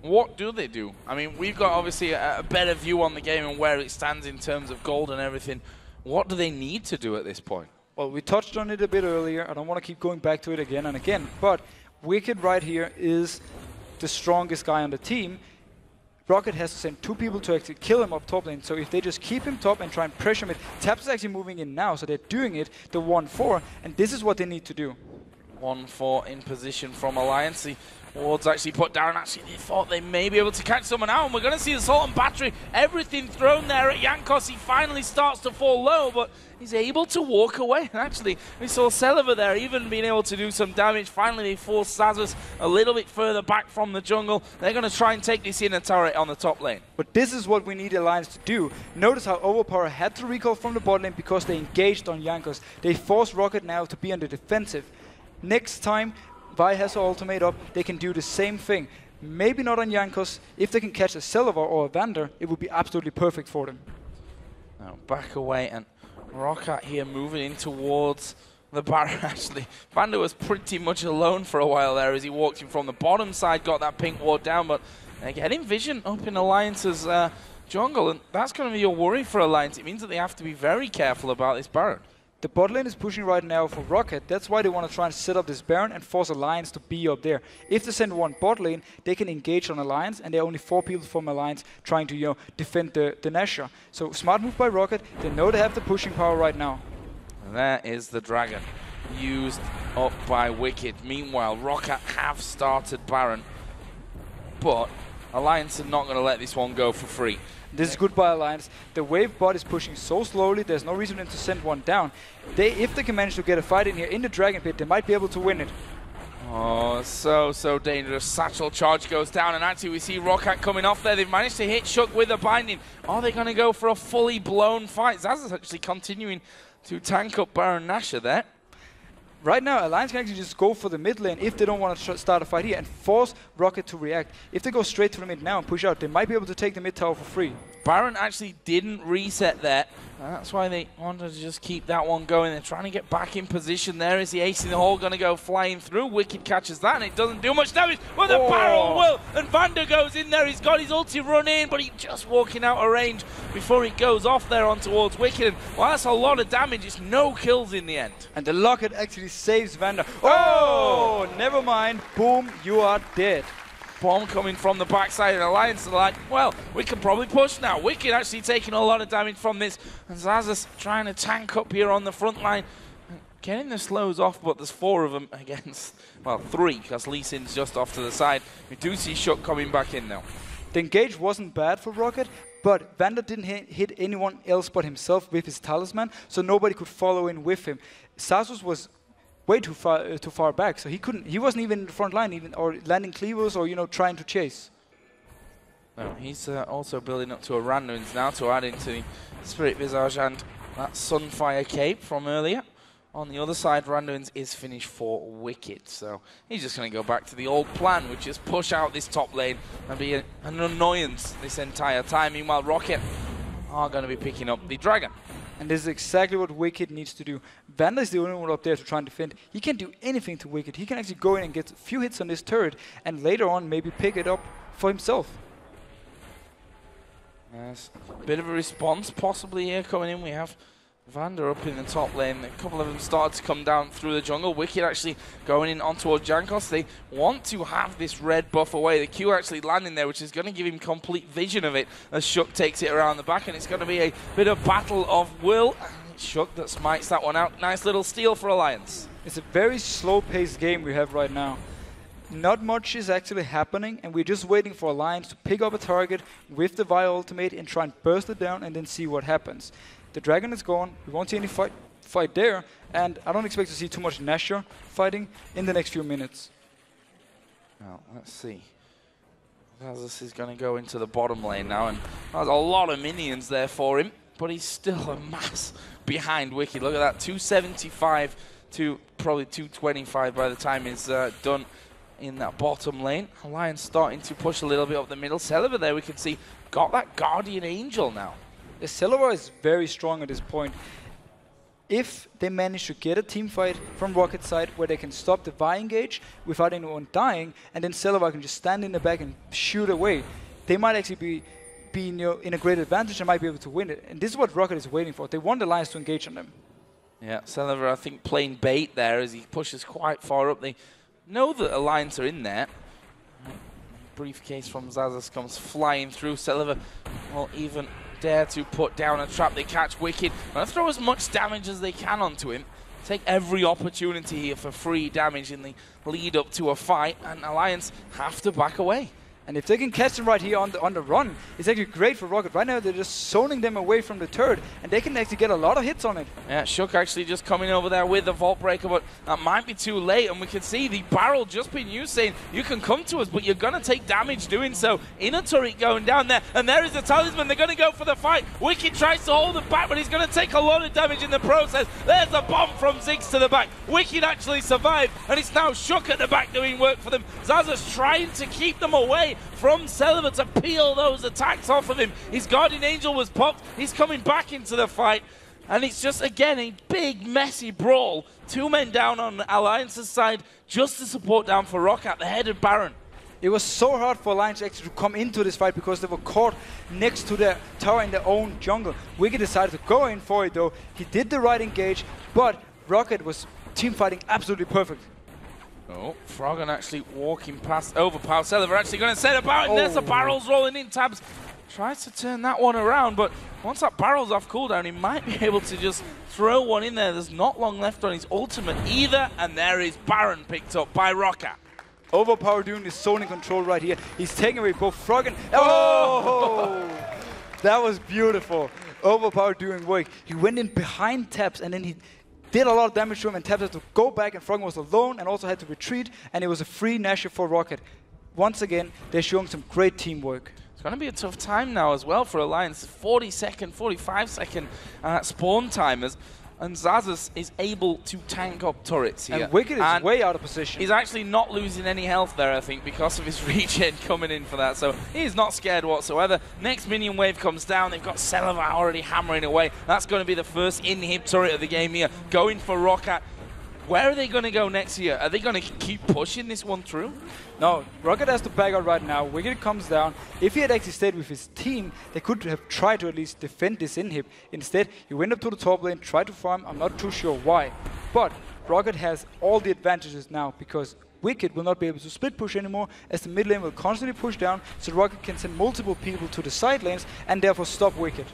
What do they do? I mean, we've got obviously a better view on the game and where it stands in terms of gold and everything. What do they need to do at this point? Well, we touched on it a bit earlier. I don't want to keep going back to it again and again. But Wicked right here is the strongest guy on the team. ROCCAT has to send 2 people to actually kill him up top lane. So if they just keep him top and try and pressure him, Taps is actually moving in now. So they're doing it, the 1-4. And this is what they need to do. 1-4 in position from Alliance. The wards actually put down. Actually, they thought they may be able to catch someone out. And we're going to see the Assault and Battery. Everything thrown there at Jankos. He finally starts to fall low, but he's able to walk away. And actually, we saw Celiver there even being able to do some damage. Finally, they forced Sazus a little bit further back from the jungle. They're going to try and take this inner turret on the top lane. But this is what we need Alliance to do. Notice how Overpower had to recall from the bot lane because they engaged on Jankos. They forced ROCCAT now to be on the defensive. Next time Vi has her ultimate up, they can do the same thing. Maybe not on Jankos. If they can catch a Celiver or a Vander, it would be absolutely perfect for them. Now back away, and ROCCAT here moving in towards the Baron. Actually, Vander was pretty much alone for a while there as he walked in from the bottom side, got that pink ward down, but they're getting vision up in Alliance's jungle, and that's going to be a worry for Alliance. It means that they have to be very careful about this Baron. The bot lane is pushing right now for ROCCAT. That's why they want to try and set up this Baron and force Alliance to be up there. If they send 1 bot lane, they can engage on Alliance, and there are only 4 people from Alliance trying to, defend the Nashor. So smart move by ROCCAT. They know they have the pushing power right now. And there is the Dragon used up by Wicked. Meanwhile, ROCCAT have started Baron, but Alliance are not going to let this one go for free. This is good by Alliance. The wave bot is pushing so slowly, there's no reason to send one down. If they can manage to get a fight in here in the Dragon Pit, they might be able to win it. Oh, so dangerous. Satchel charge goes down, and actually we see ROCCAT coming off there. They've managed to hit Shook with a binding. Are they going to go for a fully blown fight? Zaz is actually continuing to tank up Baron Nashor there. Right now, Alliance can actually just go for the mid lane if they don't want to start a fight here and force ROCCAT to react. If they go straight to the mid now and push out, they might be able to take the mid tower for free. Baron actually didn't reset there. That's why they wanted to just keep that one going. They're trying to get back in position there. Is the ace in the hole going to go flying through? Wicked catches that, and it doesn't do much damage. But the barrel will, and Vander goes in there. He's got his ulti run in, but he's just walking out of range before he goes off there on towards Wicked. And while that's a lot of damage, it's no kills in the end. And the Locket actually saves Vander. Oh, never mind. Boom, you are dead. Bomb coming from the backside, and Alliance are like, well, we can probably push now. Wicked actually taking a lot of damage from this, and Zazas trying to tank up here on the front line. Getting the slows off, but there's 4 of them against, well, 3, because Lee Sin's just off to the side. We do see Shook coming back in now. The engage wasn't bad for ROCCAT, but Vander didn't hit anyone else but himself with his talisman, so nobody could follow in with him. Sasus was way too far back, so he wasn't even in the front line, or landing cleavers, or trying to chase. No, he's also building up to a Randuin's now to add into the Spirit Visage and that Sunfire Cape from earlier. On the other side, Randuin's is finished for Wicked, so he's just going to go back to the old plan, which is push out this top lane and be an annoyance this entire time. Meanwhile, ROCCAT are going to be picking up the Dragon. And this is exactly what Wicked needs to do. Vander is the only one up there to try and defend. He can't do anything to Wicked. He can actually go in and get a few hits on this turret, and later on maybe pick it up for himself. Yes, a bit of a response possibly here coming in. We have Vander up in the top lane. A couple of them started to come down through the jungle. Wicked actually going in on towards Jankos. They want to have this red buff away. The Q actually landing there, which is going to give him complete vision of it as Shook takes it around the back, and it's going to be a bit of battle of will. It's Shook that smites that one out. Nice little steal for Alliance. It's a very slow-paced game we have right now. Not much is actually happening, and we're just waiting for Alliance to pick up a target with the Vi ultimate and try and burst it down and then see what happens. The Dragon is gone. We won't see any fight there, and I don't expect to see too much Nashor fighting in the next few minutes. Well, let's see. Xaxus is going to go into the bottom lane now, and there's a lot of minions there for him, but he's still a mass behind Wicked. Look at that, 275 to probably 225 by the time he's done in that bottom lane. Alliance starting to push a little bit up the middle. Celiva there, we can see, got that Guardian Angel now. The Celiva is very strong at this point. If they manage to get a team fight from ROCCAT side where they can stop the Vi engage without anyone dying, and then Celiva can just stand in the back and shoot away, they might actually be in a great advantage and might be able to win it. And this is what ROCCAT is waiting for. They want Alliance to engage on them. Yeah, Celiva, I think, playing bait there as he pushes quite far up. They know that Alliance are in there. Briefcase from Xaxus comes flying through. Celiva will even dare to put down a trap. They catch Wicked. Gonna throw as much damage as they can onto him. Take every opportunity here for free damage in the lead up to a fight, and Alliance have to back away. And if they can catch them right here on the run, it's actually great for ROCCAT. Right now, they're just zoning them away from the turret, and they can actually get a lot of hits on it. Yeah, Shook actually just coming over there with the Vault Breaker, but that might be too late, and we can see the barrel just being used, saying, you can come to us, but you're going to take damage doing so. Inner turret going down there, and there is the Talisman. They're going to go for the fight. Wicked tries to hold it back, but he's going to take a lot of damage in the process. There's a bomb from Ziggs to the back. Wicked actually survived, and it's now Shook at the back doing work for them. Xaxus trying to keep them away from Celiva to peel those attacks off of him. His Guardian Angel was popped. He's coming back into the fight. And it's just, again, a big, messy brawl. 2 men down on Alliance's side just to support down for ROCCAT, the headed Baron. It was so hard for Alliance actually to come into this fight because they were caught next to the tower in their own jungle. Wicked decided to go in for it, though. He did the right engage, but ROCCAT was team fighting absolutely perfect. Oh, Froggen actually walking past Overpower. Celiva actually going to set about, and there's the barrels rolling in. Tabs tries to turn that one around, but once that barrel's off cooldown, he might be able to just throw one in there. There's not long left on his ultimate either, and there is Baron picked up by ROCCAT. Overpower doing his zoning control right here. He's taking away both Froggen. Oh! That was beautiful. Overpower doing work. He went in behind Tabs, and then he did a lot of damage to him, and Tabs had to go back, and Froggen was alone and also had to retreat, and it was a free Nashor for ROCCAT. Once again, they're showing some great teamwork. It's going to be a tough time now as well for Alliance. 40-second, 45-second spawn timers, and Xaxus is able to tank up turrets here. And Wicked is way out of position. He's actually not losing any health there, I think, because of his regen coming in for that. So he's not scared whatsoever. Next minion wave comes down. They've got Celiva already hammering away. That's going to be the first inhib turret of the game here, going for ROCCAT. Where are they going to go next here? Are they going to keep pushing this one through? No, ROCCAT has to back out right now. Wicked comes down. If he had actually stayed with his team, they could have tried to at least defend this inhib. Instead, he went up to the top lane, tried to farm. I'm not too sure why. But ROCCAT has all the advantages now because Wicked will not be able to split push anymore, as the mid lane will constantly push down, so ROCCAT can send multiple people to the side lanes and therefore stop Wicked.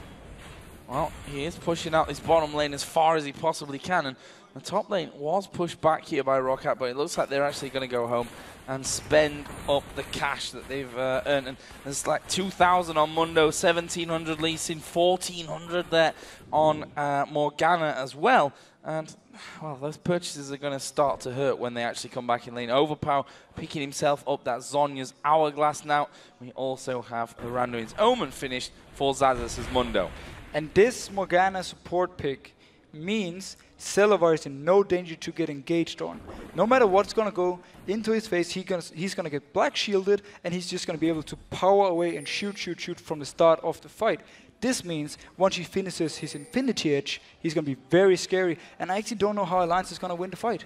Well, he is pushing out this bottom lane as far as he possibly can, and the top lane was pushed back here by ROCCAT, but it looks like they're actually going to go home and spend up the cash that they've earned. And there's like 2,000 on Mundo, 1,700 Lee Sin, 1,400 there on Morgana as well. And, well, those purchases are going to start to hurt when they actually come back in lane. Overpower picking himself up that Zhonya's Hourglass now. We also have the Randuin's Omen finished for Xaxus' Mundo. And this Morgana support pick means Celiva is in no danger to get engaged on. No matter what's going to go into his face, he's going to get black shielded, and he's just going to be able to power away and shoot from the start of the fight. This means once he finishes his Infinity Edge, he's going to be very scary, and I actually don't know how Alliance is going to win the fight.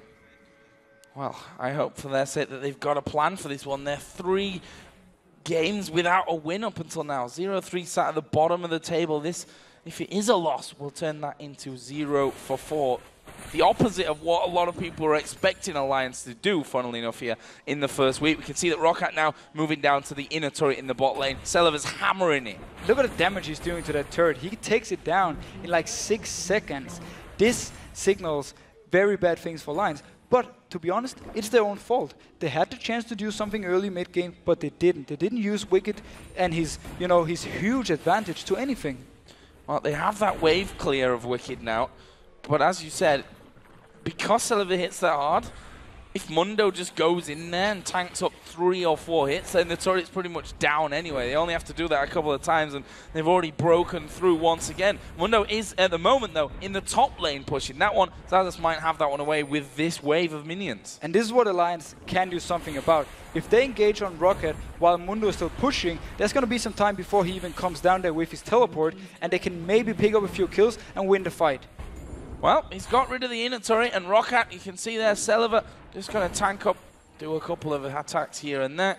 Well, I hope for their sake that they've got a plan for this one. They're 3 games without a win up until now. 0-3 sat at the bottom of the table. This, if it is a loss, we'll turn that into 0-4. The opposite of what a lot of people are expecting Alliance to do, funnily enough, here in the first week. We can see that ROCCAT now moving down to the inner turret in the bot lane. Celiva's hammering it. Look at the damage he's doing to that turret. He takes it down in like 6 seconds. This signals very bad things for Lions. But to be honest, it's their own fault. They had the chance to do something early mid-game, but they didn't. They didn't use Wicked and his huge advantage to anything. Well, they have that wave clear of Wicked now, but as you said, because Celiva hits that hard, if Mundo just goes in there and tanks up 3 or 4 hits, then the turret's pretty much down anyway. They only have to do that a couple of times, and they've already broken through once again. Mundo is, at the moment, though, in the top lane pushing. That one, Xaxus might have that one away with this wave of minions. And this is what Alliance can do something about. If they engage on ROCCAT while Mundo is still pushing, there's going to be some time before he even comes down there with his teleport, and they can maybe pick up a few kills and win the fight. Well, he's got rid of the inner turret, and ROCCAT, you can see there, Celiva just going to tank up, do a couple of attacks here and there,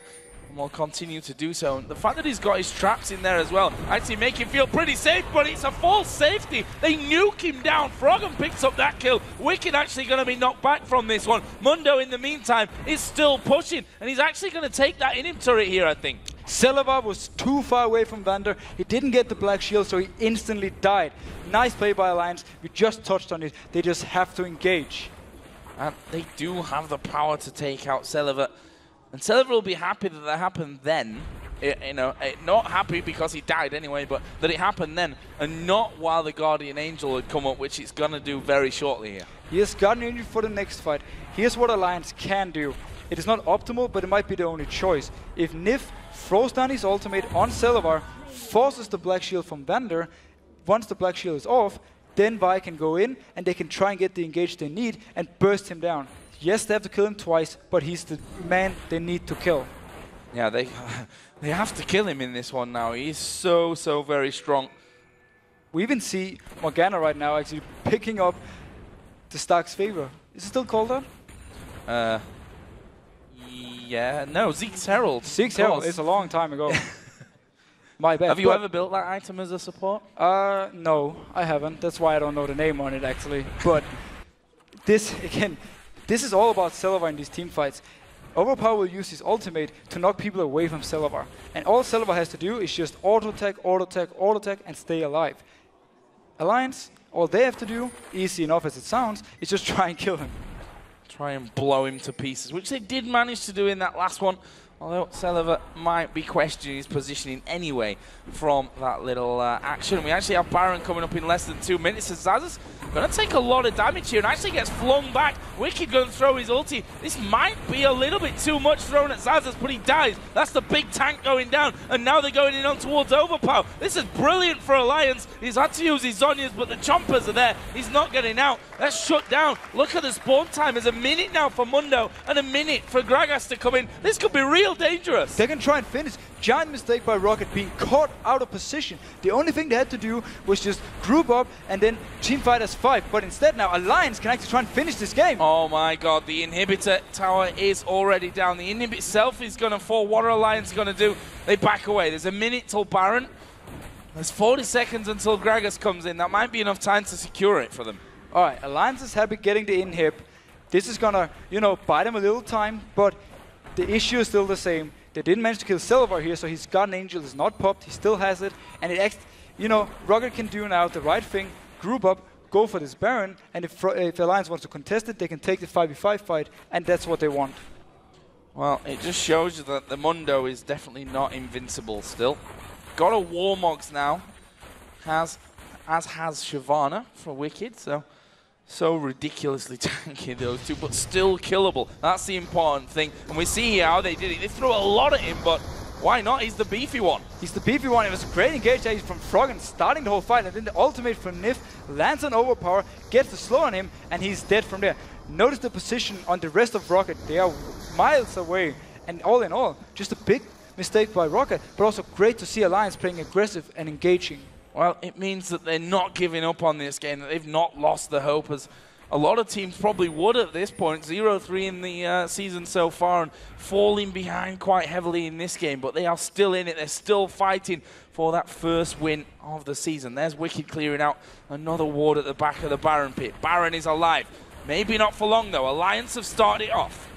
and will continue to do so. And the fact that he's got his traps in there as well actually make him feel pretty safe, but it's a false safety. They nuke him down. Froggen picks up that kill. Wicked actually going to be knocked back from this one. Mundo, in the meantime, is still pushing, and he's actually going to take that inner turret here, I think. Celiva was too far away from Vander. He didn't get the black shield, so he instantly died. Nice play by Alliance. We just touched on it. They just have to engage. And they do have the power to take out Celiva. And Celiva will be happy that that happened then. Not happy because he died anyway, but that it happened then, and not while the Guardian Angel had come up, which it's going to do very shortly here. He has Guardian Angel for the next fight. Here's what Alliance can do. It is not optimal, but it might be the only choice. If Nif throws down his ultimate on Celiva, forces the black shield from Vander, once the black shield is off, then Vi can go in and they can try and get the engage they need and burst him down. Yes, they have to kill him twice, but he's the man they need to kill. Yeah, they have to kill him in this one now. He's so very strong. We even see Morgana right now actually picking up the Stark's favor. Is it still called that? Yeah, no, Zeke's Herald. Zeke's Herald, it's a long time ago. My bad. Have you ever built that item as a support? No, I haven't. That's why I don't know the name on it, actually. But this, again, this is all about Celiva in these team fights. Overpower will use his ultimate to knock people away from Celiva. And all Celiva has to do is just auto-attack, auto-attack, auto-attack, and stay alive. Alliance, all they have to do, easy enough as it sounds, is just try and kill him. Try and blow him to pieces, which they did manage to do in that last one. Although Celiva might be questioning his positioning anyway from that little action. We actually have Baron coming up in less than 2 minutes, as Xaxus going to take a lot of damage here and actually gets flung back. Wicked going to throw his ulti. This might be a little bit too much thrown at Xaxus, but he dies. That's the big tank going down, and now they're going in on towards Overpower. This is brilliant for Alliance. He's had to use his Zhonya's, but the chompers are there. He's not getting out. That's shut down. Look at the spawn time. There's a minute now for Mundo and a minute for Gragas to come in. This could be real dangerous. They can try and finish. Giant mistake by ROCCAT being caught out of position. The only thing they had to do was just group up and then team fight as 5. But instead now Alliance can actually try and finish this game. Oh my god, the inhibitor tower is already down. The inhib itself is going to fall. What are Alliance going to do? They back away. There's a minute till Baron. There's 40 seconds until Gragas comes in. That might be enough time to secure it for them. Alright, Alliance is happy getting the inhib. This is going to, buy them a little time, but the issue is still the same. They didn't manage to kill Celiva here, so his Guardian Angel is not popped. He still has it. And ROCCAT can do now the right thing, group up, go for this Baron, and if Alliance wants to contest it, they can take the 5v5 fight, and that's what they want. Well, it just shows you that the Mundo is definitely not invincible still. Got a Warmogs now, as has Shyvana for Wicked, so ridiculously tanky, those two, but still killable. That's the important thing. And we see here how they did it. They threw a lot at him, but why not? He's the beefy one. He's the beefy one. It was a great engage from Froggen starting the whole fight, and then the ultimate from Nif lands on Overpower, gets the slow on him, and he's dead from there. Notice the position on the rest of ROCCAT. They are miles away, and all in all, just a big mistake by ROCCAT, but also great to see Alliance playing aggressive and engaging. Well, it means that they're not giving up on this game, that they've not lost the hope, as a lot of teams probably would at this point. 0-3 in the season so far and falling behind quite heavily in this game, but they are still in it. They're still fighting for that first win of the season. There's Wicked clearing out another ward at the back of the Baron pit. Baron is alive. Maybe not for long, though. Alliance have started it off.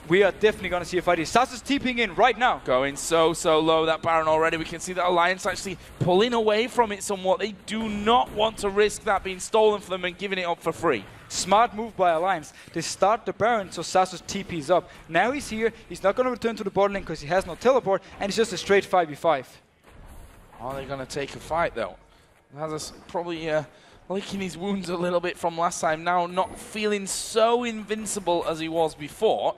we are definitely going to see a fight here. Sas is TPing in right now. Going so low, that Baron already. We can see that Alliance actually pulling away from it somewhat. They do not want to risk that being stolen from them and giving it up for free. Smart move by Alliance. They start the Baron, so Sasus TP's up. Now he's here. He's not going to return to the bot lane because he has no teleport, and it's just a straight 5v5. Are they going to take a fight, though? Has probably licking his wounds a little bit from last time. Now not feeling so invincible as he was before.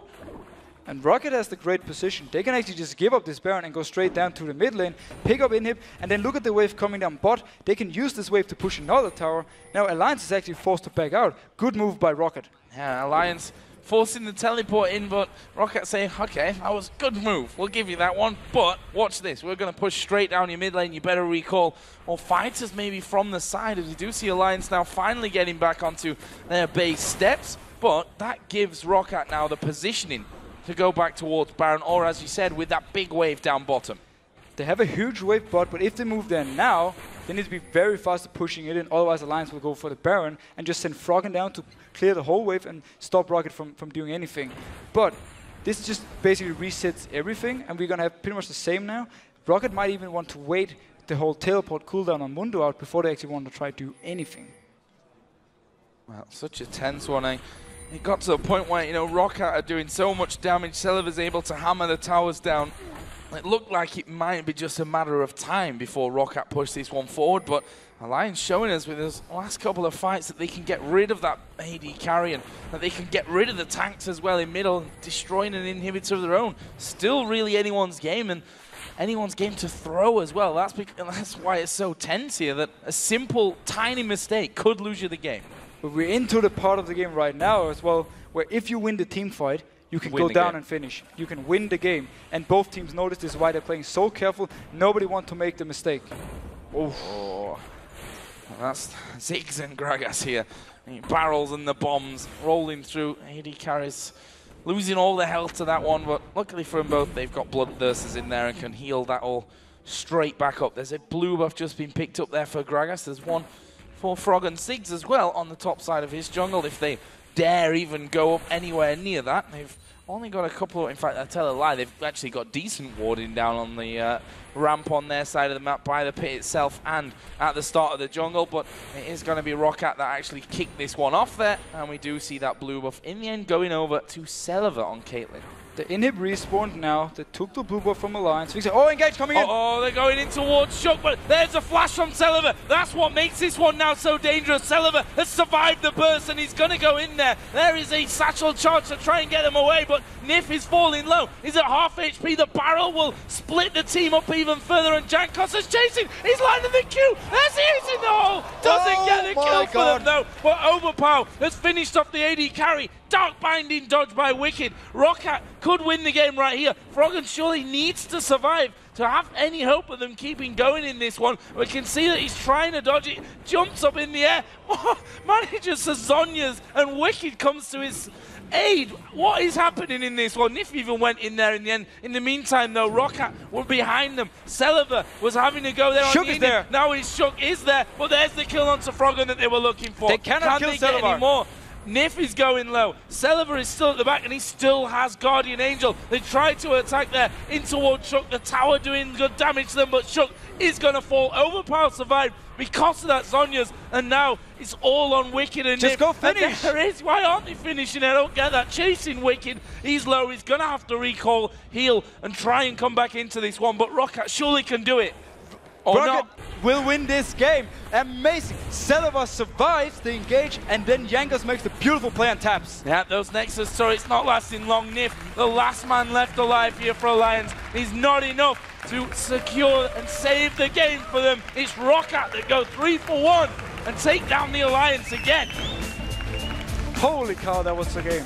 And ROCCAT has the great position. They can actually just give up this Baron and go straight down to the mid lane, pick up inhib, and then look at the wave coming down bot. They can use this wave to push another tower. Now Alliance is actually forced to back out. Good move by ROCCAT. Yeah, Alliance forcing the teleport in, but ROCCAT saying, okay, that was a good move. We'll give you that one, but watch this. We're going to push straight down your mid lane. You better recall. Or fighters maybe from the side, as you do see Alliance now finally getting back onto their base steps, but that gives ROCCAT now the positioning to go back towards Baron, or as you said, with that big wave down bottom. They have a huge wave bot, but if they move there now, they need to be very fast at pushing it in, otherwise Alliance will go for the Baron and just send Froggen down to clear the whole wave and stop ROCCAT from doing anything. But this just basically resets everything, and we're going to have pretty much the same now. ROCCAT might even want to wait the whole teleport cooldown on Mundo out before they actually want to try to do anything. Well, such a tense one, eh? It got to the point where, you know, ROCCAT are doing so much damage, Celiver's able to hammer the towers down. It looked like it might be just a matter of time before ROCCAT pushed this one forward, but Alliance showing us with his last couple of fights that they can get rid of that AD carry and that they can get rid of the tanks as well in middle, destroying an inhibitor of their own. Still really anyone's game, and anyone's game to throw as well. That's why it's so tense here, that a simple, tiny mistake could lose you the game. But we're into the part of the game right now as well, where if you win the team fight, you can go down and finish. You can win the game. And both teams notice this is why they're playing so careful. Nobody wants to make the mistake. Oh. That's Ziggs and Gragas here. Barrels and the bombs rolling through. AD carries losing all the health to that one, but luckily for them both, they've got Bloodthirsters in there and can heal that all straight back up. There's a blue buff just been picked up there for Gragas. There's one for Frog and Ziggs as well on the top side of his jungle. If they dare even go up anywhere near that, they've only got a couple. In fact, I tell a lie, they've actually got decent warding down on the ramp on their side of the map by the pit itself and at the start of the jungle, but it is going to be ROCCAT that actually kicked this one off there, and we do see that blue buff in the end going over to Celiver on Caitlyn. The inhib respawned now. They took the blue buff from Alliance. Oh, Engage coming in. Oh, they're going in towards Shook, but there's a flash from Celiver. That's what makes this one now so dangerous. Celiver has survived the burst, and he's going to go in there. There is a satchel charge to try and get him away, but Nif is falling low. He's at half HP. The barrel will split the team up even further, and Jankos is chasing. He's lining the queue. There's he is in the hole. Doesn't get the kill for them, though. But Overpower has finished off the AD carry. Dark Binding dodge by Wicked. ROCCAT could win the game right here. Froggen surely needs to survive to have any hope of them keeping going in this one. We can see that he's trying to dodge it. Jumps up in the air. Manages Sazonia's, and Wicked comes to his aid. What is happening in this one? Nif even went in there in the end. In the meantime, though, ROCCAT were behind them. Celiver was having to go there. Shook is there. Now his Shook is there. But there's the kill onto Froggen that they were looking for. They cannot kill Celiver. Get any more? Nif is going low. Celiver is still at the back, and he still has Guardian Angel. They tried to attack there in towards Shook. The tower doing good damage to them, but Shook is going to fall. Overpower survived because of that Zhonya's, and now it's all on Wicked and just Nif. go finish. There is. Why aren't they finishing? I don't get that. Chasing Wicked. He's low. He's going to have to recall, heal, and try and come back into this one, but ROCCAT surely can do it. Or ROCCAT will win this game. Amazing. Celiver survives the engage, and then Jankos makes the beautiful play on taps. Yeah, those Nexus turrets not lasting long. Nif, the last man left alive here for Alliance, is not enough to secure and save the game for them. It's ROCCAT that go 3 for 1 and take down the Alliance again. Holy cow, that was the game.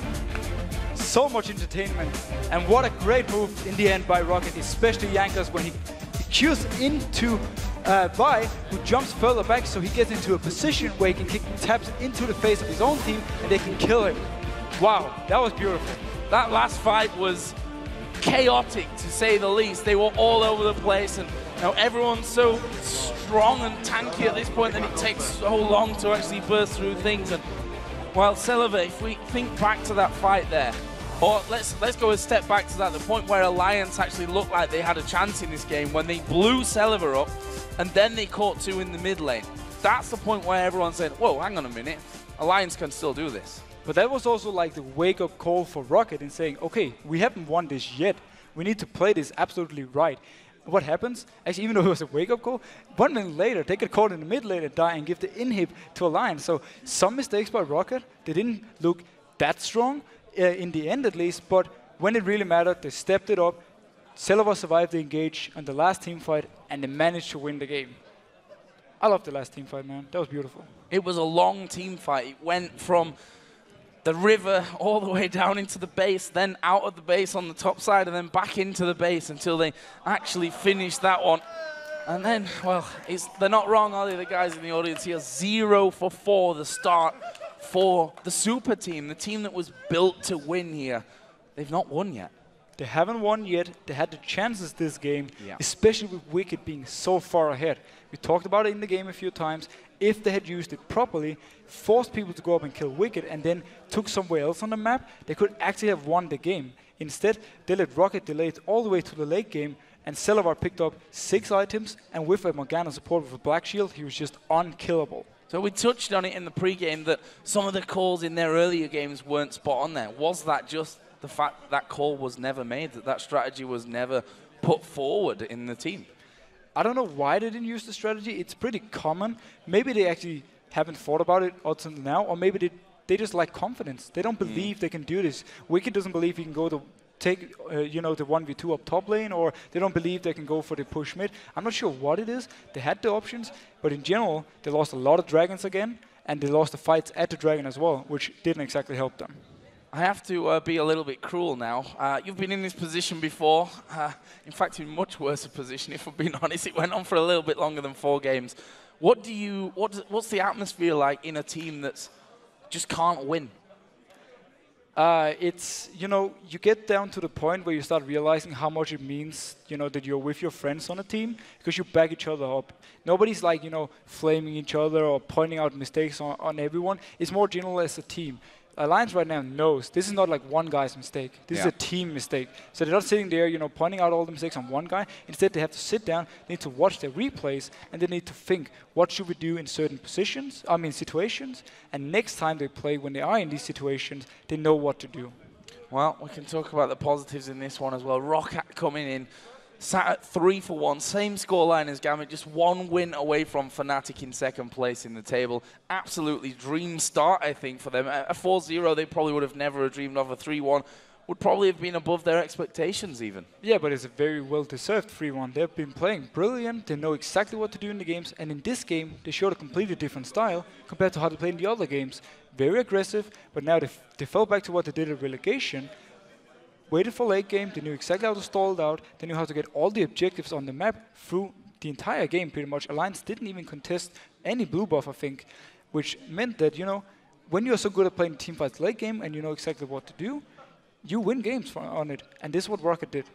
So much entertainment, and what a great move in the end by ROCCAT, especially Jankos when he queues into Vi, who jumps further back, so he gets into a position where he can kick taps into the face of his own team, and they can kill him. Wow, that was beautiful. That last fight was chaotic, to say the least. They were all over the place, and you know, everyone's so strong and tanky at this point that it takes so long to actually burst through things. And while Celiver, if we think back to that fight there, Or let's go a step back to that, the point where Alliance actually looked like they had a chance in this game when they blew Celiver up and then they caught 2 in the mid lane. That's the point where everyone said, whoa, hang on a minute, Alliance can still do this. But that was also like the wake-up call for ROCCAT in saying, okay, we haven't won this yet. We need to play this absolutely right. What happens? Actually, even though it was a wake-up call, 1 minute later, they get caught in the mid lane and die and give the inhib to Alliance. So some mistakes by ROCCAT. They didn't look that strong in the end, at least. But when it really mattered, they stepped it up. Celiver survived the engage on the last team fight, and they managed to win the game. I love the last team fight, man. That was beautiful. It was a long team fight. It went from the river all the way down into the base, then out of the base on the top side, and then back into the base until they actually finished that one. And then, well, they're not wrong, are they, the guys in the audience here? 0 for 4, the start for the super team, the team that was built to win here. They've not won yet. They haven't won yet. They had the chances this game, especially with Wicked being so far ahead. We talked about it in the game a few times. If they had used it properly, forced people to go up and kill Wicked, and then took somewhere else on the map, they could actually have won the game. Instead, they let ROCCAT delay it all the way to the late game, and Celiver picked up 6 items, and with a Morgana support with a Black Shield, he was just unkillable. So we touched on it in the pregame that some of the calls in their earlier games weren't spot on there. Was that just the fact that call was never made, that strategy was never put forward in the team? I don't know why they didn't use the strategy. It's pretty common. Maybe they actually haven't thought about it until now, or maybe they just lack confidence. They don't believe they can do this. Wicked doesn't believe he can go to take the 1v2 up top lane, or they don't believe they can go for the push mid. I'm not sure what it is. They had the options, but in general, they lost a lot of dragons again, and they lost the fights at the dragon as well, which didn't exactly help them. I have to be a little bit cruel now. You've been in this position before. In fact, in much worse a position, if I'm being honest. It went on for a little bit longer than 4 games. What's the atmosphere like in a team that's just can't win? It's, you get down to the point where you start realizing how much it means, that you're with your friends on a team, because you back each other up. Nobody's like, flaming each other or pointing out mistakes on everyone. It's more general as a team. Alliance right now knows this is not like one guy's mistake. This is a team mistake. So they're not sitting there, pointing out all the mistakes on one guy. Instead, they have to sit down, they need to watch their replays, and they need to think, what should we do in certain situations? And next time they play, when they are in these situations, they know what to do. Well, we can talk about the positives in this one as well. ROCCAT coming in, sat at 3 for 1, same scoreline as Gambit, just 1 win away from Fnatic in 2nd place in the table. Absolutely dream start, I think, for them. A 4-0, they probably would have never dreamed of. A 3-1 would probably have been above their expectations even. Yeah, but it's a very well-deserved 3-1. They've been playing brilliant. They know exactly what to do in the games. And in this game, they showed a completely different style compared to how they played in the other games. Very aggressive, but now they fell back to what they did at relegation. Waited for late game, they knew exactly how to stall it out, they knew how to get all the objectives on the map through the entire game pretty much. Alliance didn't even contest any blue buff, I think, which meant that, when you're so good at playing team fights late game and you know exactly what to do, you win games on it, and this is what ROCCAT did.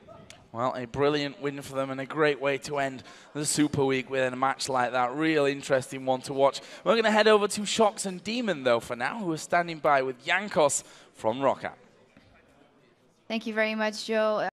Well, a brilliant win for them and a great way to end the Super Week with a match like that. Real interesting one to watch. We're going to head over to Shox and Demon, though, for now, who are standing by with Jankos from ROCCAT. Thank you very much, Joe.